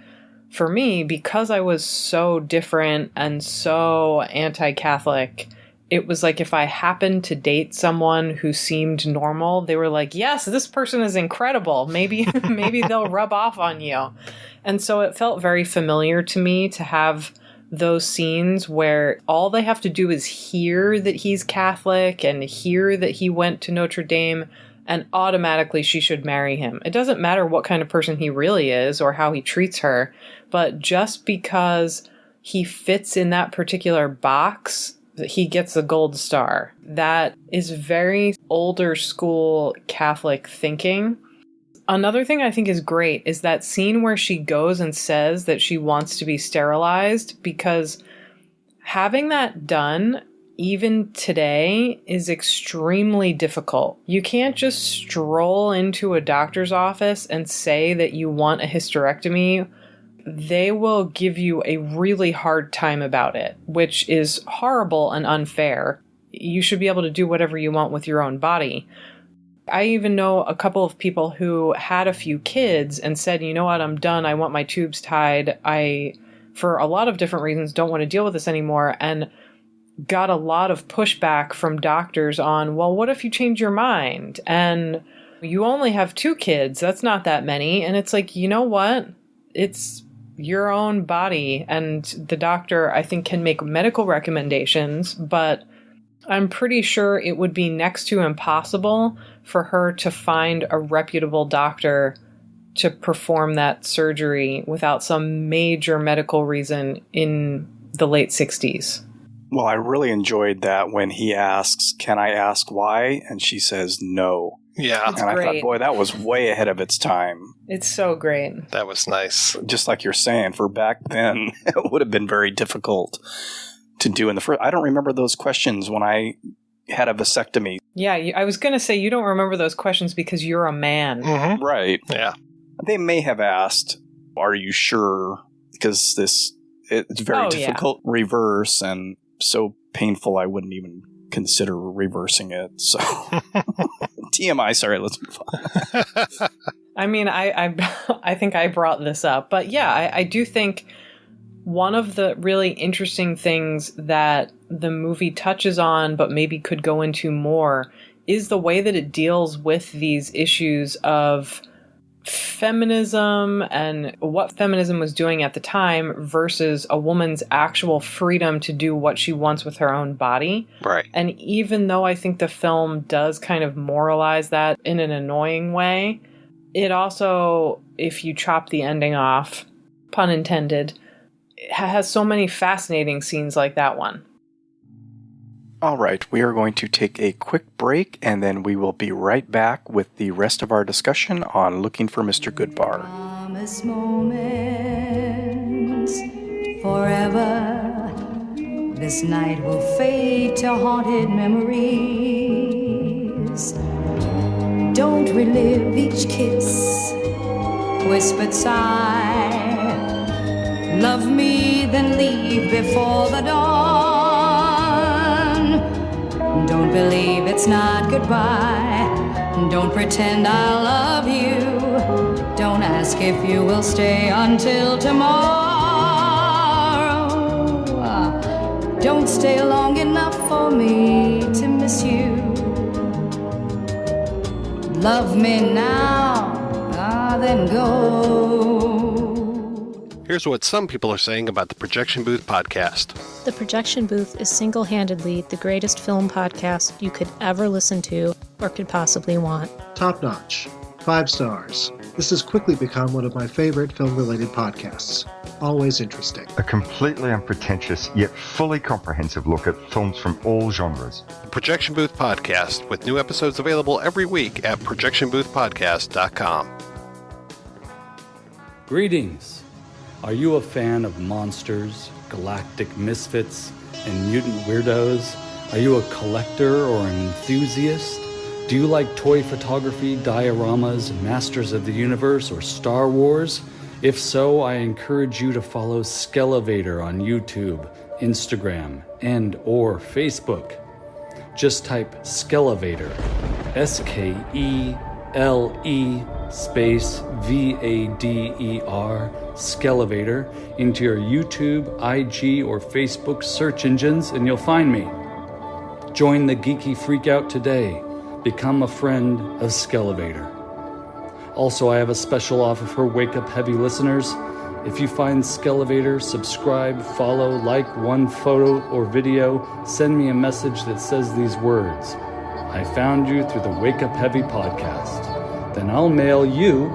for me, because I was so different and so anti-Catholic, it was like if I happened to date someone who seemed normal, they were like, yes, this person is incredible. Maybe they'll rub off on you. And so it felt very familiar to me to have those scenes where all they have to do is hear that he's Catholic and hear that he went to Notre Dame, and automatically she should marry him. It doesn't matter what kind of person he really is or how he treats her, but just because he fits in that particular box, he gets a gold star. That is very older school Catholic thinking. Another thing I think is great is that scene where she goes and says that she wants to be sterilized, because having that done, even today, is extremely difficult. You can't just stroll into a doctor's office and say that you want a hysterectomy. They will give you a really hard time about it, which is horrible and unfair. You should be able to do whatever you want with your own body. I even know a couple of people who had a few kids and said, you know what, I'm done. I want my tubes tied. I, for a lot of different reasons, don't want to deal with this anymore. And got a lot of pushback from doctors on, well, what if you change your mind? And you only have 2 kids. That's not that many. And it's like, you know what? It's your own body. And the doctor, I think, can make medical recommendations, but I'm pretty sure it would be next to impossible for her to find a reputable doctor to perform that surgery without some major medical reason in the late 60s. Well, I really enjoyed that when he asks, "Can I ask why?" And she says no. Yeah. It's and I great. thought, boy, that was way ahead of its time. It's so great. That was nice. Just like you're saying, for back then, it would have been very difficult to do in the first. I don't remember those questions when I had a vasectomy. Yeah, I was going to say you don't remember those questions because you're a man. Mm-hmm. Right. Yeah. They may have asked, "Are you sure?" Because it's very difficult reverse and so painful I wouldn't even consider reversing it. So TMI, sorry, let's move on. I mean, I think I brought this up, but yeah, I do think one of the really interesting things that the movie touches on, but maybe could go into more, is the way that it deals with these issues of feminism and what feminism was doing at the time versus a woman's actual freedom to do what she wants with her own body. Right. And even though I think the film does kind of moralize that in an annoying way, it also, if you chop the ending off, pun intended, it has so many fascinating scenes like that one. All right, we are going to take a quick break, and then we will be right back with the rest of our discussion on Looking for Mr. Goodbar. Promise moments forever. This night will fade to haunted memories. Don't relive each kiss, whispered sigh. Love me, then leave before the dawn. Don't believe it's not goodbye. Don't pretend I love you. Don't ask if you will stay until tomorrow. Don't stay long enough for me to miss you. Love me now, then go. Here's what some people are saying about the Projection Booth podcast. The Projection Booth is single-handedly the greatest film podcast you could ever listen to or could possibly want. Top notch. 5 stars. This has quickly become one of my favorite film-related podcasts. Always interesting. A completely unpretentious yet fully comprehensive look at films from all genres. The Projection Booth podcast, with new episodes available every week at projectionboothpodcast.com. Greetings. Are you a fan of monsters, galactic misfits, and mutant weirdos? Are you a collector or an enthusiast? Do you like toy photography, dioramas, Masters of the Universe, or Star Wars? If so, I encourage you to follow Skelevator on YouTube, Instagram, and or Facebook. Just type Skelevator, S-K-E-L-E space V-A-D-E-R, Skelevator, into your YouTube, IG, or Facebook search engines, and you'll find me. Join the geeky freakout today. Become a friend of Skelevator. Also, I have a special offer for Wake Up Heavy listeners. If you find Skelevator, subscribe, follow, like one photo or video, send me a message that says these words: I found you through the Wake Up Heavy podcast. Then I'll mail you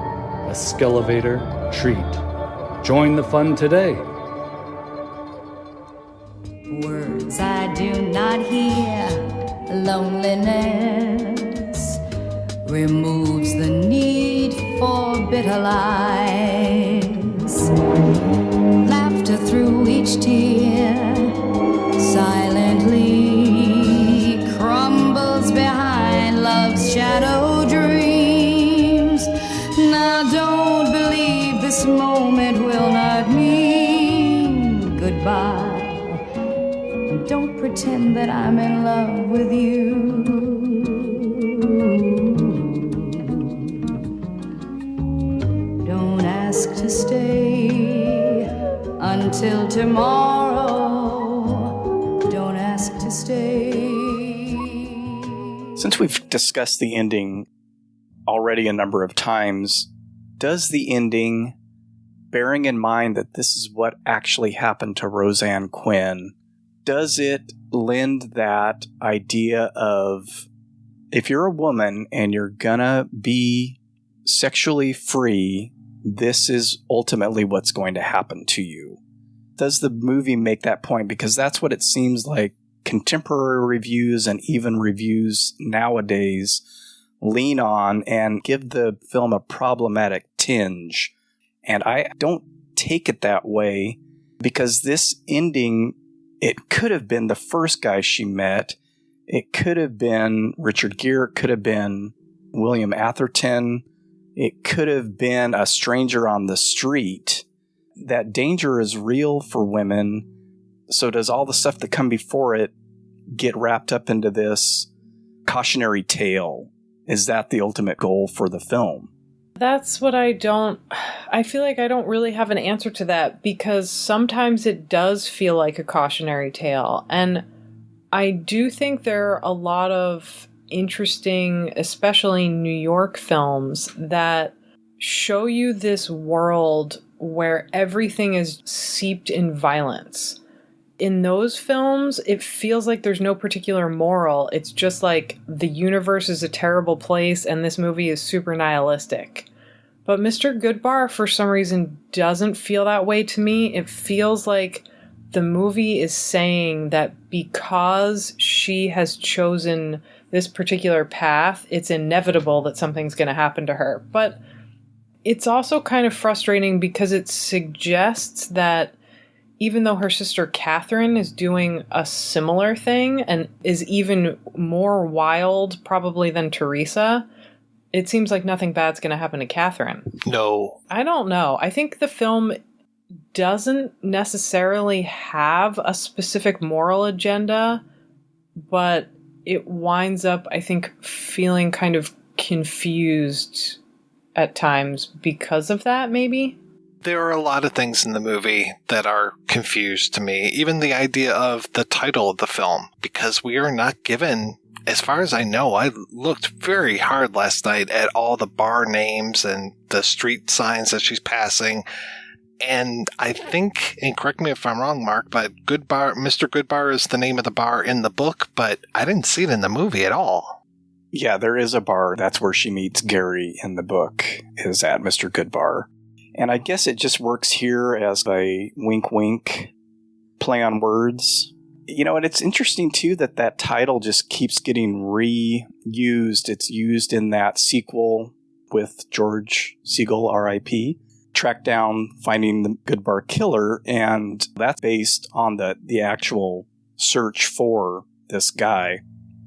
a Skelevator treat. Join the fun today. Words I do not hear, loneliness removes the need for bitter lies. Laughter through each tear silently crumbles behind love's shadow dreams. Now don't believe this moment will not mean goodbye. Don't pretend that I'm in love with you. Don't ask to stay until tomorrow. Don't ask stay. Since we've discussed the ending already a number of times, does the ending, bearing in mind that this is what actually happened to Roseann Quinn, does it lend that idea of if you're a woman and you're gonna be sexually free, this is ultimately what's going to happen to you? Does the movie make that point? Because that's what it seems like contemporary reviews and even reviews nowadays lean on and give the film a problematic tinge. And I don't take it that way, because this ending, it could have been the first guy she met. It could have been Richard Gere. It could have been William Atherton. It could have been a stranger on the street. That danger is real for women. So does all the stuff that come before it get wrapped up into this cautionary tale? Is that the ultimate goal for the film? That's what I feel like I don't really have an answer to that, because sometimes it does feel like a cautionary tale. And I do think there are a lot of interesting, especially New York films, that show you this world where everything is seeped in violence. In those films, it feels like there's no particular moral. It's just like the universe is a terrible place and this movie is super nihilistic. But Mr. Goodbar, for some reason, doesn't feel that way to me. It feels like the movie is saying that because she has chosen this particular path, it's inevitable that something's going to happen to her. But it's also kind of frustrating because it suggests that even though her sister Catherine is doing a similar thing and is even more wild probably than Theresa, it seems like nothing bad's going to happen to Catherine. No. I don't know. I think the film doesn't necessarily have a specific moral agenda, but it winds up, I think, feeling kind of confused at times because of that, maybe? There are a lot of things in the movie that are confused to me. Even the idea of the title of the film, because we are not given, as far as I know, I looked very hard last night at all the bar names and the street signs that she's passing. And I think, and correct me if I'm wrong, Mark, but Goodbar, Mr. Goodbar is the name of the bar in the book, but I didn't see it in the movie at all. Yeah, there is a bar. That's where she meets Gary in the book, is at Mr. Goodbar. And I guess it just works here as a wink-wink play on words. You know, and it's interesting, too, that title just keeps getting reused. It's used in that sequel with George Siegel, R.I.P., Track Down Finding the Goodbar Killer, and that's based on the actual search for this guy.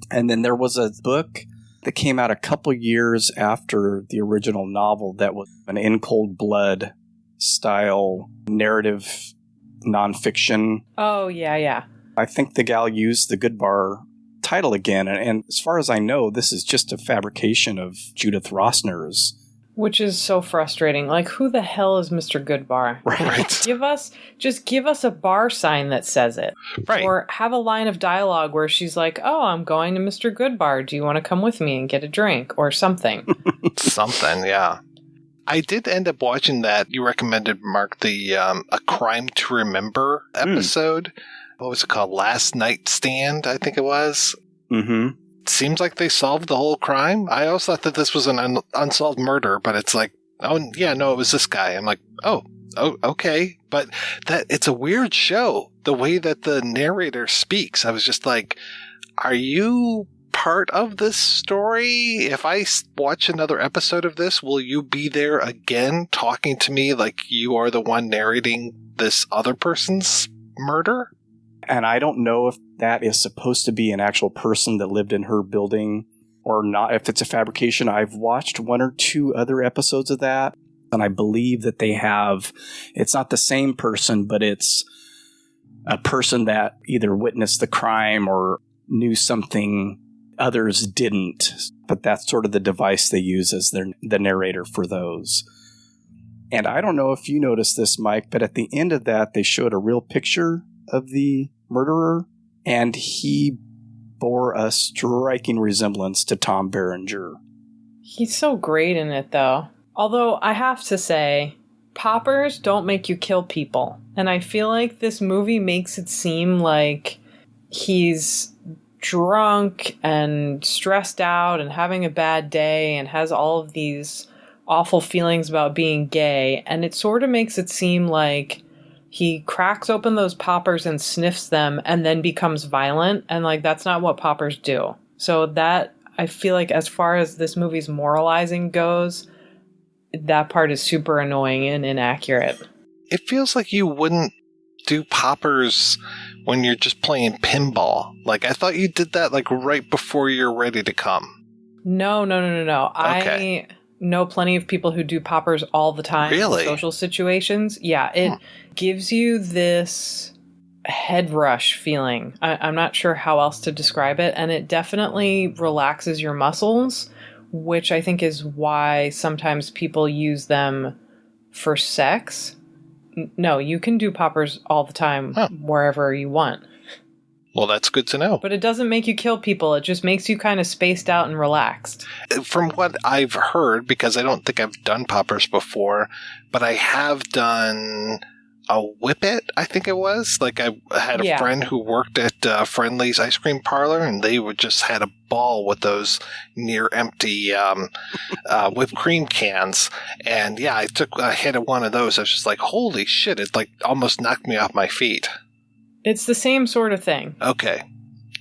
And then there was a book that came out a couple years after the original novel that was an In Cold Blood style narrative nonfiction. Oh, yeah. I think the gal used the Goodbar title again, and as far as I know, this is just a fabrication of Judith Rossner's. Which is so frustrating. Like, who the hell is Mr. Goodbar? Right. Give us a bar sign that says it. Right. Or have a line of dialogue where she's like, "Oh, I'm going to Mr. Goodbar. Do you want to come with me and get a drink?" Or something. Something, yeah. I did end up watching that. You recommended, Mark, the A Crime to Remember episode. What was it called? Last Night Stand, I think it was. Mm-hmm. Seems like they solved the whole crime. I always thought that this was an unsolved murder, but it's like, oh, yeah, no, it was this guy. I'm like, oh, okay. But it's a weird show. The way that the narrator speaks, I was just like, are you part of this story? If I watch another episode of this, will you be there again talking to me like you are the one narrating this other person's murder? And I don't know if that is supposed to be an actual person that lived in her building or not, if it's a fabrication. I've watched one or two other episodes of that, and I believe that it's not the same person, but it's a person that either witnessed the crime or knew something others didn't. But that's sort of the device they use as the narrator for those. And I don't know if you noticed this, Mike, but at the end of that, they showed a real picture of the murderer, And he bore a striking resemblance to Tom Berenger. He's so great in it, though. Although, I have to say, poppers don't make you kill people. And I feel like this movie makes it seem like he's drunk and stressed out and having a bad day and has all of these awful feelings about being gay. And it sort of makes it seem like he cracks open those poppers and sniffs them and then becomes violent. And like, that's not what poppers do. So that, I feel like as far as this movie's moralizing goes, that part is super annoying and inaccurate. It feels like you wouldn't do poppers when you're just playing pinball. Like, I thought you did that like right before you're ready to come. No. Okay. I know plenty of people who do poppers all the time. Really? In social situations. Yeah, it gives you this head rush feeling. I'm not sure how else to describe it. And it definitely relaxes your muscles, which I think is why sometimes people use them for sex. No, you can do poppers all the time, wherever you want. Well, that's good to know. But it doesn't make you kill people. It just makes you kind of spaced out and relaxed. From what I've heard, because I don't think I've done poppers before, but I have done a whippet, I think it was. Like, I had a friend who worked at Friendly's ice cream parlor, and they would just had a ball with those near empty whipped cream cans. And yeah, I took a hit of one of those. I was just like, holy shit, it like almost knocked me off my feet. It's the same sort of thing. Okay.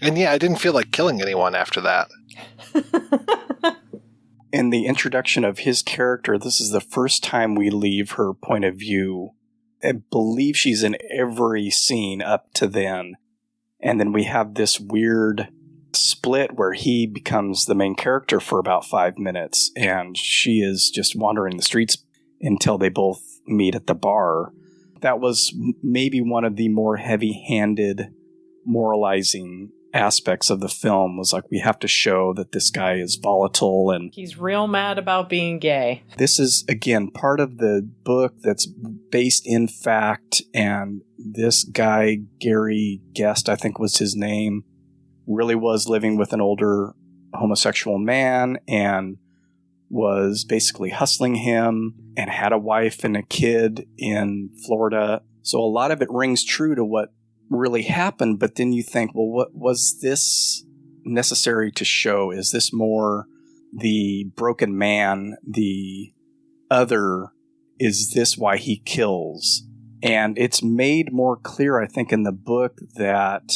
And yeah, I didn't feel like killing anyone after that. In the introduction of his character, this is the first time we leave her point of view. I believe she's in every scene up to then. And then we have this weird split where he becomes the main character for about 5 minutes, and she is just wandering the streets until they both meet at the bar. That was maybe one of the more heavy-handed moralizing aspects of the film, was like, we have to show that this guy is volatile and he's real mad about being gay. This is, again, part of the book that's based in fact, and this guy, Gary Guest, I think was his name, really was living with an older homosexual man and was basically hustling him and had a wife and a kid in Florida. So a lot of it rings true to what really happened, but then you think, well, what was this necessary to show? Is this more the broken man, the other? Is this why he kills? And it's made more clear, I think, in the book that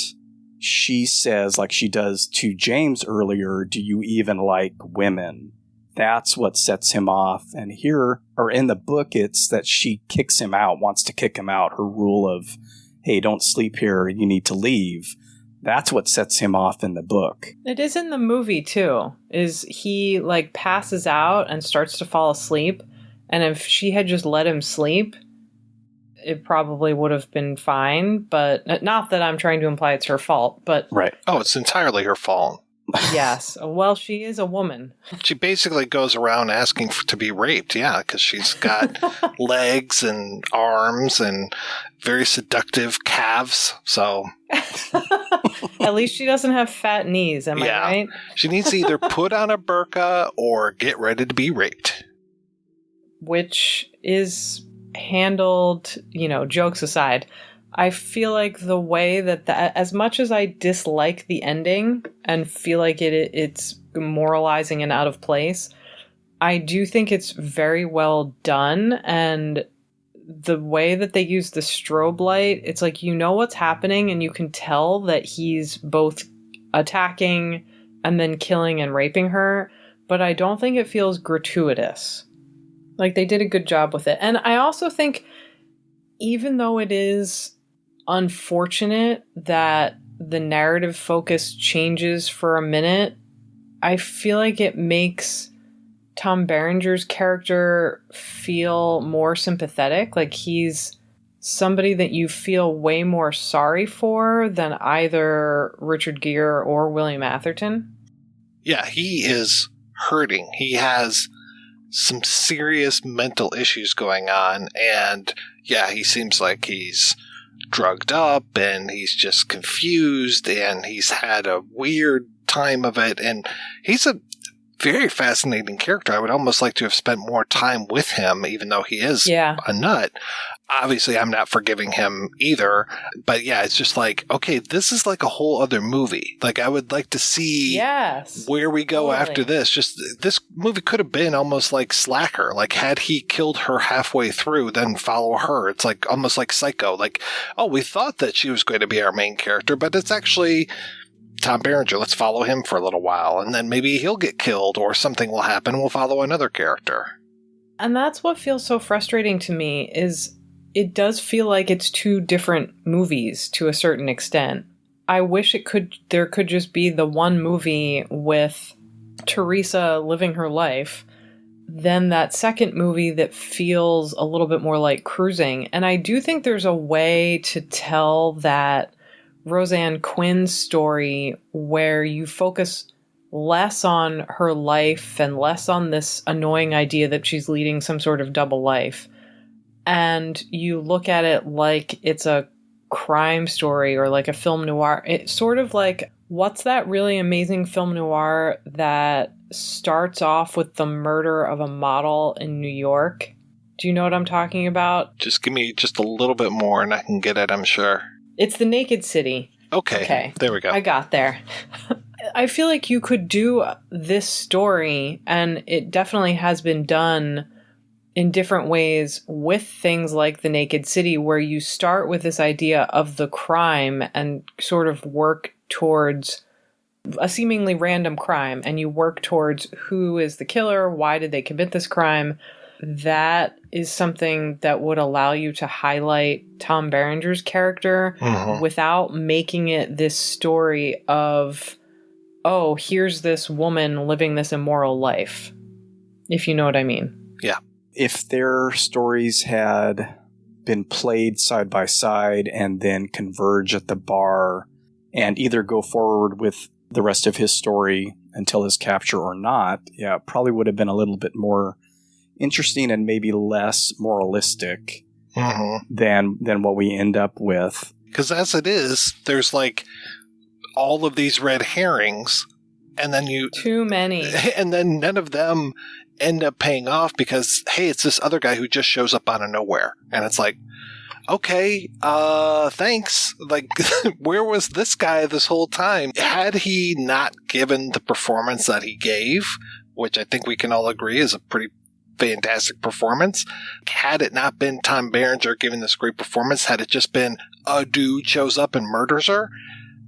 she says, like she does to James earlier, do you even like women? That's what sets him off. And here, or in the book, it's that she kicks him out, wants to kick him out. Her rule of, hey, don't sleep here, you need to leave. That's what sets him off in the book. It is in the movie, too. Is he, like, passes out and starts to fall asleep. And if she had just let him sleep, it probably would have been fine. But not that I'm trying to imply it's her fault, but... Right. Oh, it's entirely her fault. Yes. Well, she is a woman. She basically goes around asking to be raped, yeah, because she's got legs and arms and very seductive calves, so... At least she doesn't have fat knees, am I right? She needs to either put on a burqa or get ready to be raped. Which is handled, jokes aside, I feel like the way that as much as I dislike the ending and feel like it's moralizing and out of place, I do think it's very well done. And the way that they use the strobe light, it's like, what's happening and you can tell that he's both attacking and then killing and raping her. But I don't think it feels gratuitous. Like, they did a good job with it. And I also think, even though it is unfortunate that the narrative focus changes for a minute, I feel like it makes Tom Berenger's character feel more sympathetic. Like, he's somebody that you feel way more sorry for than either Richard Gere or William Atherton. Yeah, he is hurting. He has some serious mental issues going on, and yeah, he seems like he's drugged up and he's just confused and he's had a weird time of it. And he's a very fascinating character. I would almost like to have spent more time with him, even though he is a nut. Obviously, I'm not forgiving him either. But yeah, it's just like, okay, this is like a whole other movie. Like, I would like to see where we go after this. Just this movie could have been almost like Slacker. Like, had he killed her halfway through, then follow her. It's like almost like Psycho. Like, oh, we thought that she was going to be our main character, but it's actually Tom Berenger. Let's follow him for a little while, and then maybe he'll get killed or something will happen. We'll follow another character. And that's what feels so frustrating to me is it does feel like it's two different movies to a certain extent. I wish there could just be the one movie with Theresa living her life, then that second movie that feels a little bit more like cruising. And I do think there's a way to tell that Roseann Quinn story where you focus less on her life and less on this annoying idea that she's leading some sort of double life. And you look at it like it's a crime story or like a film noir. It's sort of like, what's that really amazing film noir that starts off with the murder of a model in New York? Do you know what I'm talking about? Just give me just a little bit more and I can get it, I'm sure. It's The Naked City. Okay. There we go. I got there. I feel like you could do this story, and it definitely has been done in different ways with things like The Naked City, where you start with this idea of the crime and sort of work towards a seemingly random crime, and you work towards who is the killer, why did they commit this crime. That is something that would allow you to highlight Tom Berenger's character without making it this story of, oh, here's this woman living this immoral life, if you know what I mean. Yeah. If their stories had been played side by side and then converge at the bar and either go forward with the rest of his story until his capture or not, yeah, it probably would have been a little bit more interesting and maybe less moralistic than what we end up with. Because as it is, there's like all of these red herrings, and then too many, and then none of them end up paying off because, hey, it's this other guy who just shows up out of nowhere, and it's like, okay, thanks. Like, where was this guy this whole time? Had he not given the performance that he gave, which I think we can all agree is a pretty fantastic performance. Had it not been Tom Berenger giving this great performance, had it just been a dude shows up and murders her,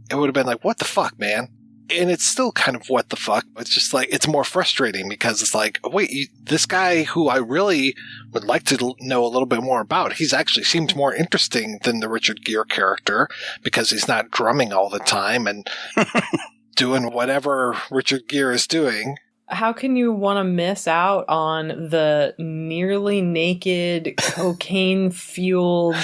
it would have been like, what the fuck, man? And it's still kind of what the fuck. It's just like, it's more frustrating because it's like, wait, this guy who I really would like to know a little bit more about, he's actually seems more interesting than the Richard Gere character because he's not drumming all the time and doing whatever Richard Gere is doing. How can you want to miss out on the nearly naked, cocaine-fueled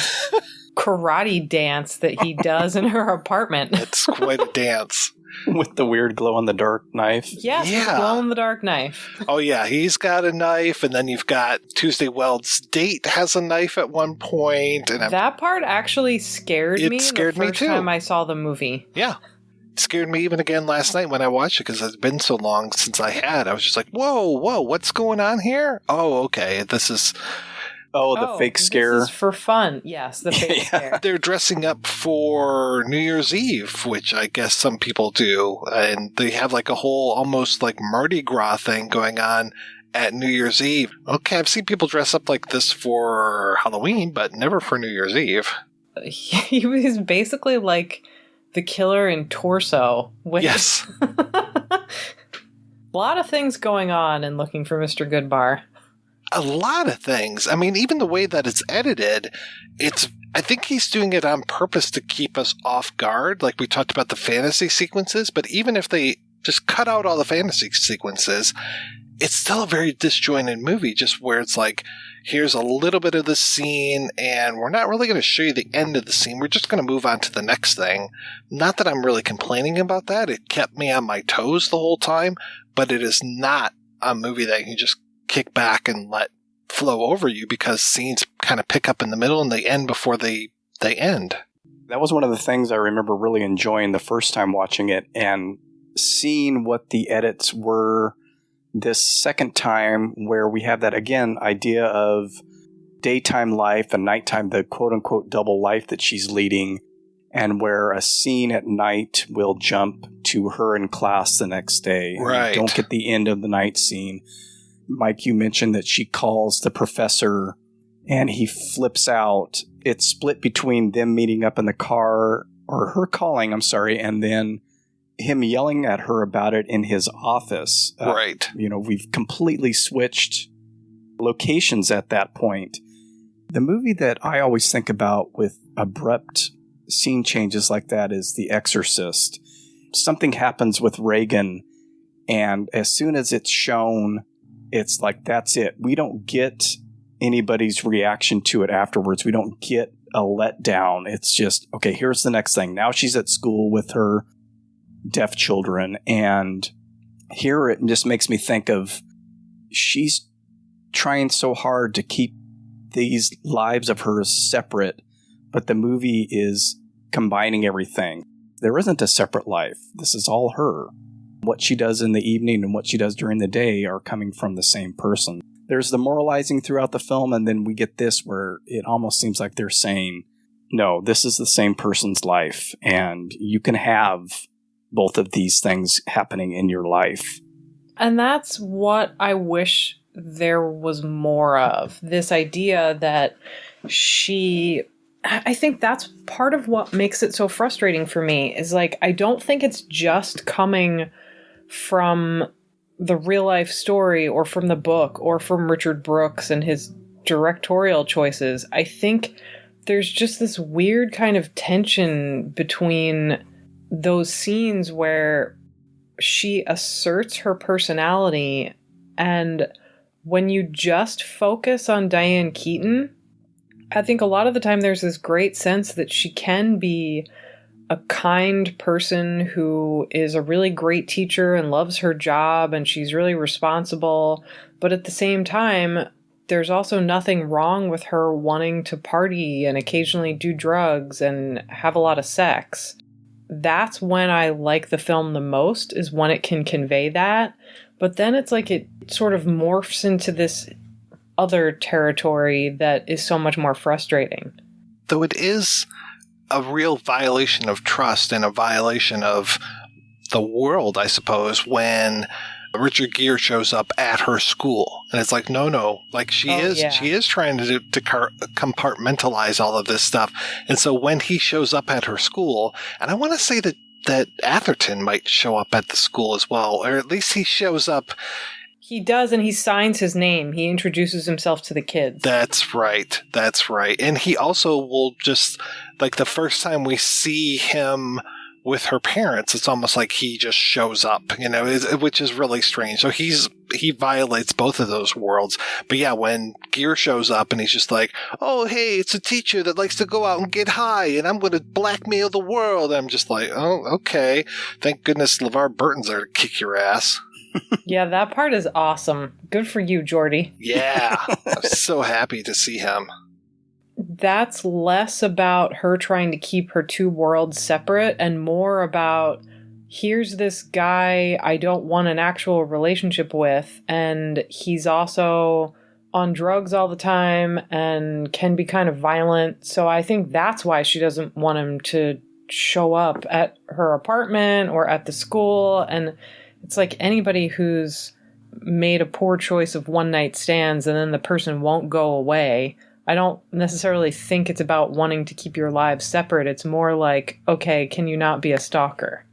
karate dance that he does in her apartment? It's quite a dance. With the weird glow-in-the-dark knife? Yes, yeah. Glow-in-the-dark knife. Oh, yeah, he's got a knife, and then you've got Tuesday Weld's date has a knife at one point. And that part actually scared me the first time I saw the movie. Yeah. Scared me even again last night when I watched it because it's been so long since I had. I was just like, whoa, what's going on here? Oh, okay, this is... the fake scare. This is for fun. Yes, the fake scare. They're dressing up for New Year's Eve, which I guess some people do. And they have like a whole almost like Mardi Gras thing going on at New Year's Eve. Okay, I've seen people dress up like this for Halloween, but never for New Year's Eve. He was basically like the killer in Torso. Yes. A lot of things going on in Looking for Mr. Goodbar. A lot of things. I mean, even the way that it's edited, I think he's doing it on purpose to keep us off guard. Like we talked about the fantasy sequences, but even if they just cut out all the fantasy sequences, it's still a very disjointed movie, just where it's like, here's a little bit of the scene, and we're not really going to show you the end of the scene. We're just going to move on to the next thing. Not that I'm really complaining about that. It kept me on my toes the whole time, but it is not a movie that you can just kick back and let flow over you because scenes kind of pick up in the middle and they end before they end. That was one of the things I remember really enjoying the first time watching it, and seeing what the edits were this second time, where we have that, again, idea of daytime life and nighttime, the quote-unquote double life that she's leading, and where a scene at night will jump to her in class the next day. Right. And don't get the end of the night scene. Mike, you mentioned that she calls the professor and he flips out. It's split between them meeting up in the car, or her calling, I'm sorry, and then him yelling at her about it in his office. Right. We've completely switched locations at that point. The movie that I always think about with abrupt scene changes like that is The Exorcist. Something happens with Reagan, and as soon as it's shown, it's like, that's it. We don't get anybody's reaction to it afterwards. We don't get a letdown. It's just, okay, here's the next thing. Now she's at school with her deaf children, and here it just makes me think of, she's trying so hard to keep these lives of hers separate, but the movie is combining everything. There isn't a separate life. This is all her. What she does in the evening and what she does during the day are coming from the same person. There's the moralizing throughout the film, and then we get this where it almost seems like they're saying, no, this is the same person's life, and you can have both of these things happening in your life. And that's what I wish there was more of. This idea that I think that's part of what makes it so frustrating for me, is like, I don't think it's just coming from the real life story or from the book or from Richard Brooks and his directorial choices. I think there's just this weird kind of tension between those scenes where she asserts her personality, and when you just focus on Diane Keaton, I think a lot of the time there's this great sense that she can be a kind person who is a really great teacher and loves her job, and she's really responsible. But at the same time, there's also nothing wrong with her wanting to party and occasionally do drugs and have a lot of sex. That's when I like the film the most, is when it can convey that. But then it's like it sort of morphs into this other territory that is so much more frustrating. Though it is a real violation of trust and a violation of the world, I suppose, when Richard Gere shows up at her school. And it's like, no, like she is trying to compartmentalize all of this stuff. And so when he shows up at her school, and I want to say that Atherton might show up at the school as well, or at least he shows up. He does, and he signs his name. He introduces himself to the kids. That's right. And he also will just, like, the first time we see him with her parents, it's almost like he just shows up, which is really strange. So he violates both of those worlds. But yeah, when Gere shows up and he's just like, oh, hey, it's a teacher that likes to go out and get high, and I'm going to blackmail the world. I'm just like, oh, okay. Thank goodness LeVar Burton's there to kick your ass. Yeah, that part is awesome. Good for you, Jordy. Yeah, I'm so happy to see him. That's less about her trying to keep her two worlds separate and more about, here's this guy I don't want an actual relationship with, and he's also on drugs all the time and can be kind of violent. So I think that's why she doesn't want him to show up at her apartment or at the school. And it's like anybody who's made a poor choice of one night stands and then the person won't go away. I don't necessarily think it's about wanting to keep your lives separate. It's more like, okay, can you not be a stalker?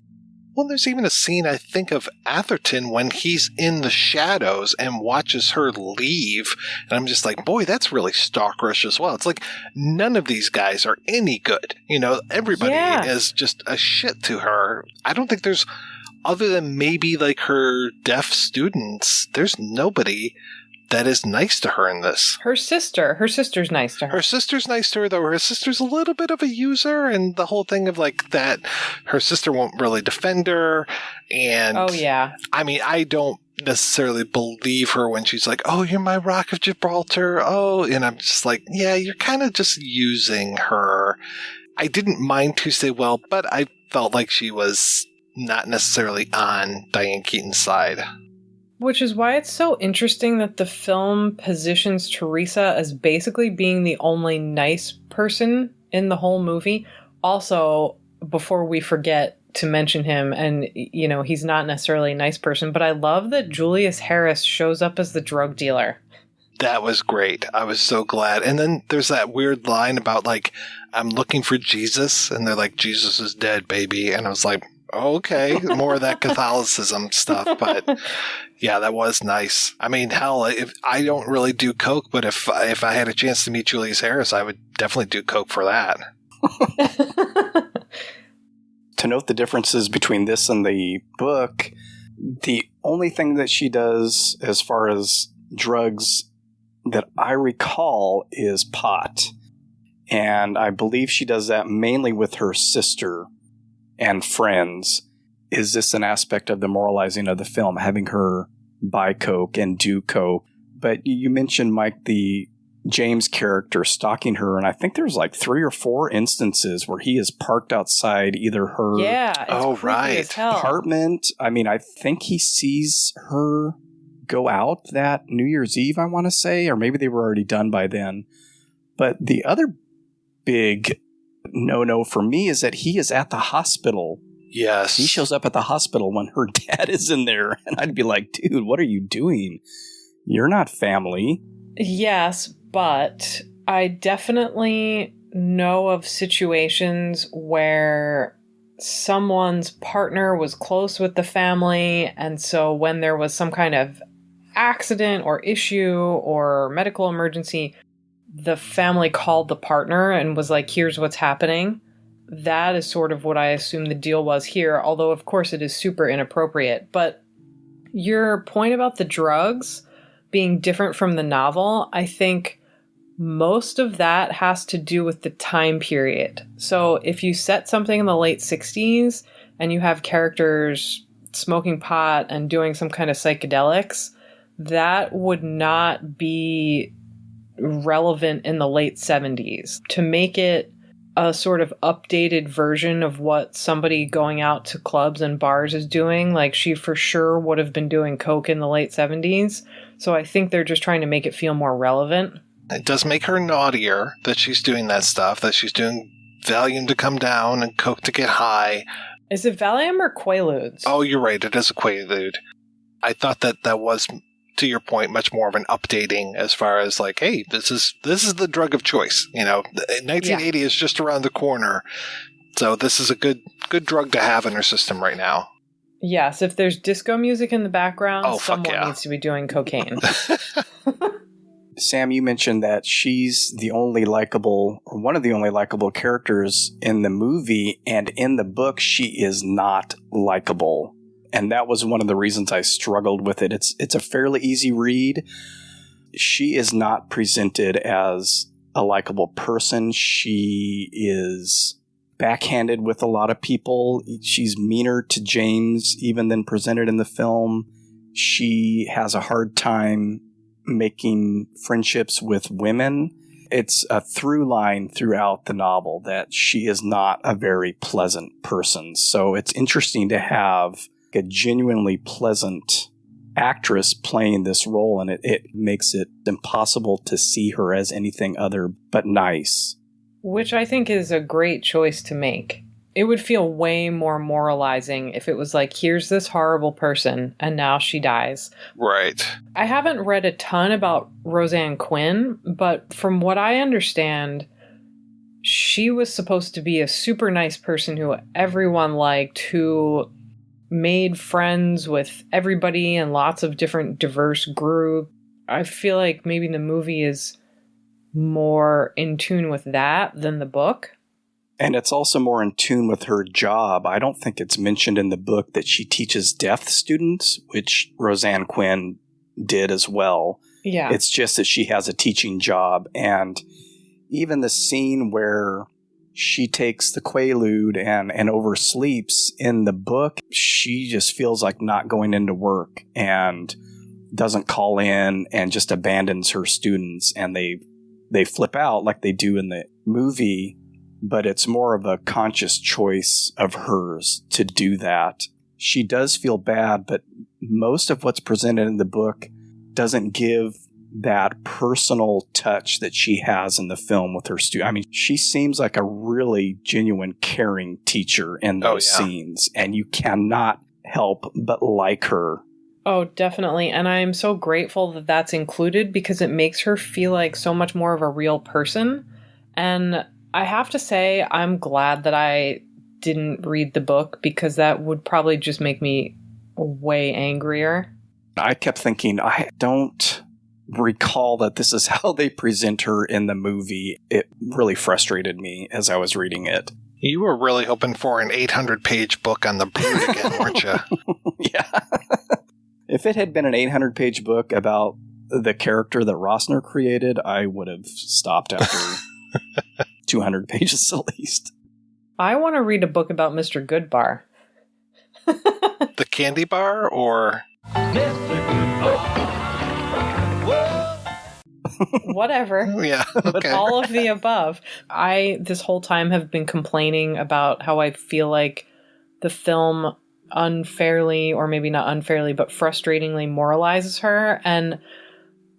Well, there's even a scene, I think, of Atherton when he's in the shadows and watches her leave. And I'm just like, boy, that's really stalkerish as well. It's like none of these guys are any good. Everybody is just a shit to her. I don't think there's, other than maybe like her deaf students, there's nobody that is nice to her in this. Her sister's nice to her. Her sister's nice to her, though. Her sister's a little bit of a user, and the whole thing of like that, her sister won't really defend her. And oh, yeah. I mean, I don't necessarily believe her when she's like, oh, you're my Rock of Gibraltar. Oh, and I'm just like, yeah, you're kind of just using her. I didn't mind Tuesday well, but I felt like she was not necessarily on Diane Keaton's side. Which is why it's so interesting that the film positions Theresa as basically being the only nice person in the whole movie. Also, before we forget to mention him, and, you know, he's not necessarily a nice person, but I love that Julius Harris shows up as the drug dealer. That was great. I was so glad. And then there's that weird line about, like, I'm looking for Jesus, and they're like, Jesus is dead, baby. And I was like, okay, more of that Catholicism stuff. But yeah, that was nice. I mean, hell, if I don't really do coke, but if I had a chance to meet Julius Harris, I would definitely do coke for that. To note the differences between this and the book, the only thing that she does as far as drugs that I recall is pot. And I believe she does that mainly with her sister and friends. Is this an aspect of the moralizing of the film, having her buy coke and do coke? But you mentioned, Mike, the James character stalking her, and I think there's like 3 or 4 instances where he is parked outside either her apartment. I mean, I think he sees her go out that New Year's Eve, I want to say, or maybe they were already done by then. But the other big no-no for me is that he is at the hospital. Yes. He shows up at the hospital when her dad is in there, and I'd be like, dude, what are you doing? You're not family. Yes, but I definitely know of situations where someone's partner was close with the family, and so when there was some kind of accident or issue or medical emergency, the family called the partner and was like, here's what's happening. That is sort of what I assume the deal was here, although of course it is super inappropriate. But your point about the drugs being different from the novel, I think most of that has to do with the time period. So if you set something in the late 60s and you have characters smoking pot and doing some kind of psychedelics, that would not be relevant in the late 70s. To make it a sort of updated version of what somebody going out to clubs and bars is doing, like she for sure would have been doing coke in the late 70s. So I think they're just trying to make it feel more relevant. It does make her naughtier that she's doing that stuff, that she's doing Valium to come down and coke to get high. Is it Valium or Quaaludes? Oh, you're right. It is a Quaalude. I thought that was, to your point, much more of an updating as far as like, hey, this is the drug of choice. You know, 1980 is just around the corner. So this is a good drug to have in her system right now. Yes, if there's disco music in the background, someone needs to be doing cocaine. Sam, you mentioned that she's the only likable, or one of the only likable characters in the movie, and in the book, she is not likable. And that was one of the reasons I struggled with it. It's a fairly easy read. She is not presented as a likable person. She is backhanded with a lot of people. She's meaner to James even than presented in the film. She has a hard time making friendships with women. It's a through line throughout the novel that she is not a very pleasant person. So it's interesting to have a genuinely pleasant actress playing this role, and it makes it impossible to see her as anything other but nice. Which I think is a great choice to make. It would feel way more moralizing if it was like, here's this horrible person, and now she dies. Right. I haven't read a ton about Roseann Quinn, but from what I understand, she was supposed to be a super nice person who everyone liked, who made friends with everybody and lots of different diverse groups. I feel like maybe the movie is more in tune with that than the book. And it's also more in tune with her job. I don't think it's mentioned in the book that she teaches deaf students, which Roseann Quinn did as well. Yeah. It's just that she has a teaching job. And even the scene where she takes the Quaalude and oversleeps in the book, she just feels like not going into work and doesn't call in and just abandons her students. And they flip out like they do in the movie. but it's more of a conscious choice of hers to do that. She does feel bad, but most of what's presented in the book doesn't give that personal touch that she has in the film with her student. I mean, she seems like a really genuine, caring teacher in those scenes, and you cannot help but like her. Oh, definitely. And I'm so grateful that that's included because it makes her feel like so much more of a real person. And I have to say, I'm glad that I didn't read the book because that would probably just make me way angrier. I kept thinking, I don't recall that this is how they present her in the movie. It really frustrated me as I was reading it. You were really hoping for an 800-page book on the Brood again, weren't you? Yeah. If it had been an 800-page book about the character that Rossner created, I would have stopped after 200 pages at least. I want to read a book about Mr. Goodbar. The candy bar or... Whatever. Yeah, okay. All of the above. I, this whole time, have been complaining about how I feel like the film unfairly, or maybe not unfairly, but frustratingly moralizes her. And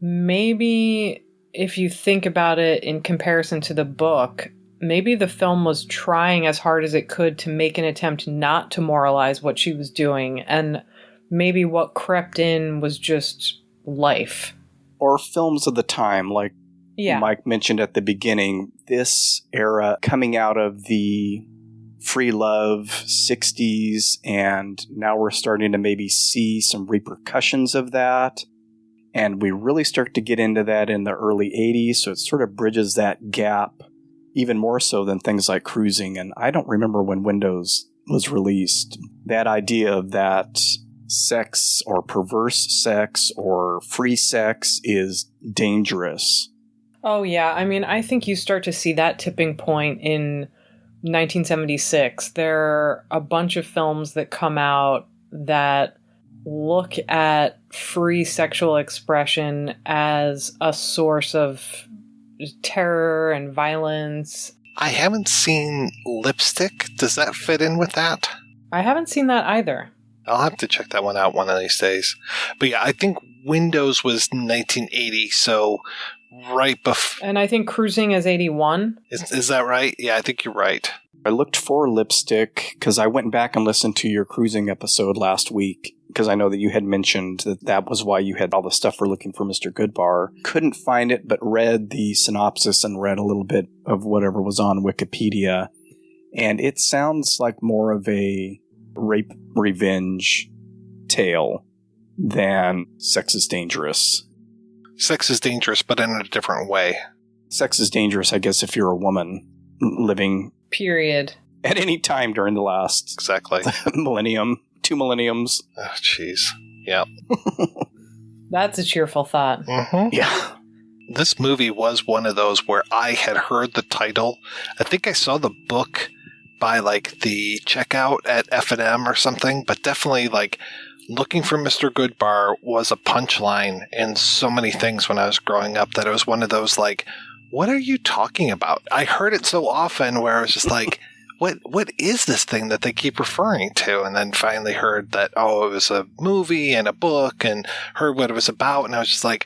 maybe if you think about it in comparison to the book, maybe the film was trying as hard as it could to make an attempt not to moralize what she was doing. And maybe what crept in was just life. Or films of the time, like Mike mentioned at the beginning, this era coming out of the free love 60s, and now we're starting to maybe see some repercussions of that. And we really start to get into that in the early 80s, so it sort of bridges that gap even more so than things like Cruising. And I don't remember when Windows was released. That idea of that sex or perverse sex or free sex is dangerous. Oh, yeah. I mean, I think you start to see that tipping point in 1976. There are a bunch of films that come out that look at free sexual expression as a source of terror and violence. I haven't seen Lipstick. Does that fit in with that? I haven't seen that either. I'll have to check that one out one of these days. But yeah, I think Windows was 1980, so right before... And I think Cruising is 81. Is that right? Yeah, I think you're right. I looked for Lipstick because I went back and listened to your Cruising episode last week, because I know that you had mentioned that that was why you had all the stuff for Looking for Mr. Goodbar. Couldn't find it, but read the synopsis and read a little bit of whatever was on Wikipedia. And it sounds like more of a rape revenge tale than Sex is Dangerous. Sex is Dangerous, but in a different way. Sex is dangerous, I guess, if you're a woman living... Period. At any time during the last... Exactly. millennium. 2 millenniums. Oh, jeez. Yep. That's a cheerful thought. Mm-hmm. Yeah. This movie was one of those where I had heard the title. I think I saw the book by like the checkout at F&M or something, but definitely like Looking for Mr. Goodbar was a punchline in so many things when I was growing up that it was one of those like, what are you talking about? I heard it so often where I was just like, what is this thing that they keep referring to? And then finally heard that, oh, it was a movie and a book, and heard what it was about. And I was just like,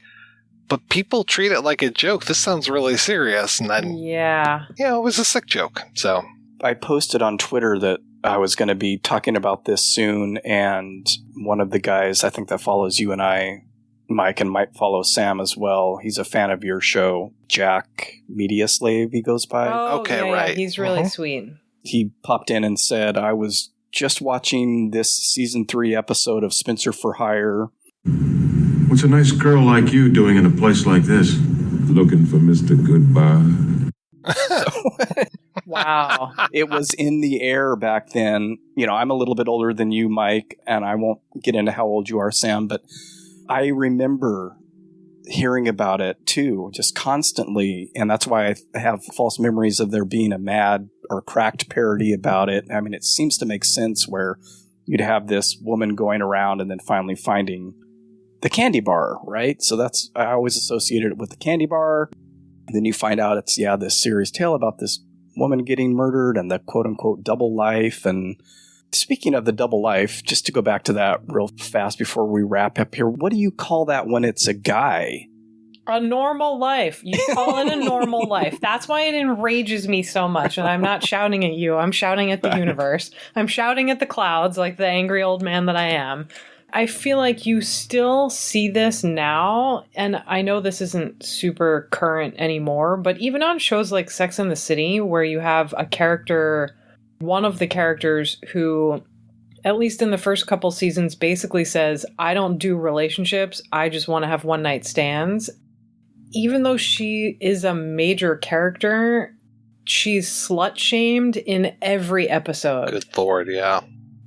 but people treat it like a joke. This sounds really serious. And then, yeah, it was a sick joke. So I posted on Twitter that I was going to be talking about this soon. And one of the guys, I think that follows you and I, Mike, and might follow Samm as well. He's a fan of your show, Jack Media Slave, he goes by. Oh, okay, yeah, right. Yeah, he's really sweet. He popped in and said, I was just watching this season 3 episode of Spencer for Hire. What's a nice girl like you doing in a place like this? Looking for Mr. Goodbar. Wow. It was in the air back then. You know, I'm a little bit older than you, Mike, and I won't get into how old you are, Samm, but I remember hearing about it too, just constantly, and that's why I have false memories of there being a mad or cracked parody about it. I mean, it seems to make sense where you'd have this woman going around and then finally finding the candy bar, right? So that's, I always associated it with the candy bar. And then you find out it's, this serious tale about this woman getting murdered and the quote-unquote double life. And speaking of the double life, just to go back to that real fast before we wrap up here, what do you call that when it's a guy? A normal life. You call it a normal life. That's why it enrages me so much. And I'm not shouting at you. I'm shouting at the universe. I'm shouting at the clouds like the angry old man that I am. I feel like you still see this now. And I know this isn't super current anymore, but even on shows like Sex and the City, where you have a character, one of the characters who, at least in the first couple seasons, basically says, I don't do relationships. I just want to have one night stands. Even though she is a major character, she's slut-shamed in every episode. Good Lord, yeah.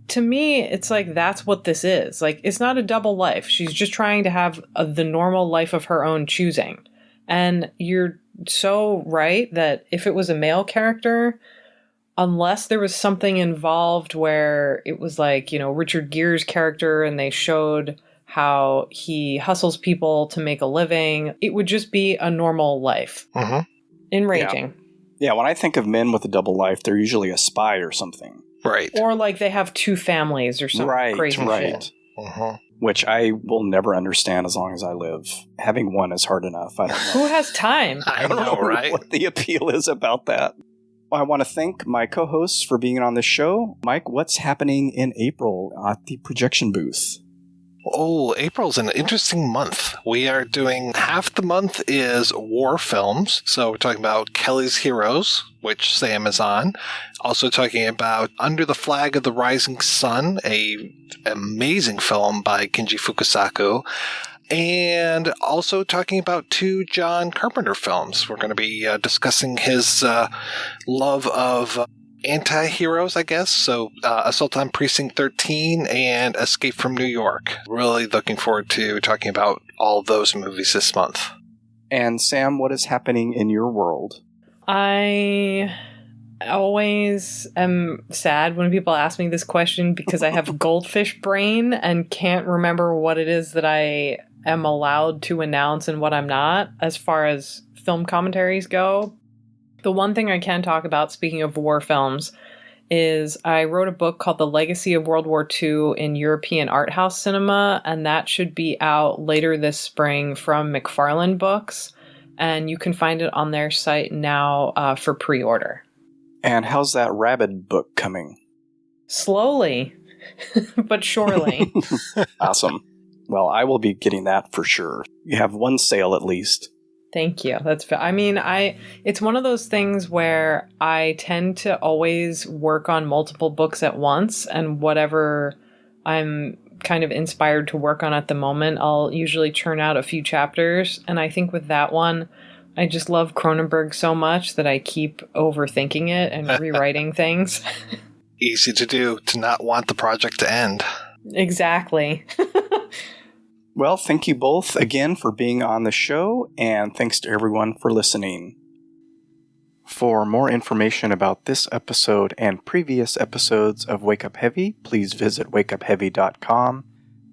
To me, it's like, that's what this is. Like, it's not a double life. She's just trying to have the normal life of her own choosing. And you're so right that if it was a male character, unless there was something involved where it was like, Richard Gere's character and they showed how he hustles people to make a living, it would just be a normal life. Mm-hmm. Enraging. Yeah, when I think of men with a double life, they're usually a spy or something. Right. Or like they have two families or something crazy shit. Mm-hmm. Which I will never understand as long as I live. Having one is hard enough. I don't know. Who has time? I don't know, right? What the appeal is about that. I want to thank my co-hosts for being on this show. Mike, what's happening in April at the projection booth? Oh, April's an interesting month. We are doing half the month is war films. So we're talking about Kelly's Heroes, which Samm is on. Also talking about Under the Flag of the Rising Sun, a amazing film by Kinji Fukasaku. And also talking about 2 John Carpenter films. We're going to be discussing his love of anti-heroes, I guess. So Assault on Precinct 13 and Escape from New York. Really looking forward to talking about all those movies this month. And Samm, what is happening in your world? I always am sad when people ask me this question because I have goldfish brain and can't remember what it is that I am allowed to announce and what I'm not as far as film commentaries go. The one thing I can talk about, speaking of war films, is I wrote a book called The Legacy of World War II in European Art House Cinema, and that should be out later this spring from McFarlane Books, and you can find it on their site now for pre-order. And how's that Rabid book coming? Slowly, but surely. Awesome. Well, I will be getting that for sure. You have one sale at least. Thank you. It's one of those things where I tend to always work on multiple books at once, and whatever I'm kind of inspired to work on at the moment, I'll usually churn out a few chapters. And I think with that one, I just love Cronenberg so much that I keep overthinking it and rewriting things. Easy to do, to not want the project to end. Exactly. Well, thank you both again for being on the show, and thanks to everyone for listening. For more information about this episode and previous episodes of Wake Up Heavy, please visit wakeupheavy.com.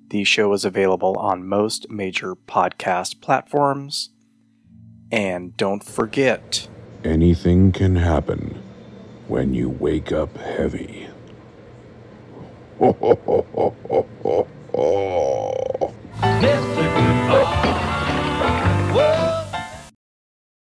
The show is available on most major podcast platforms. And don't forget, anything can happen when you wake up heavy. Mr.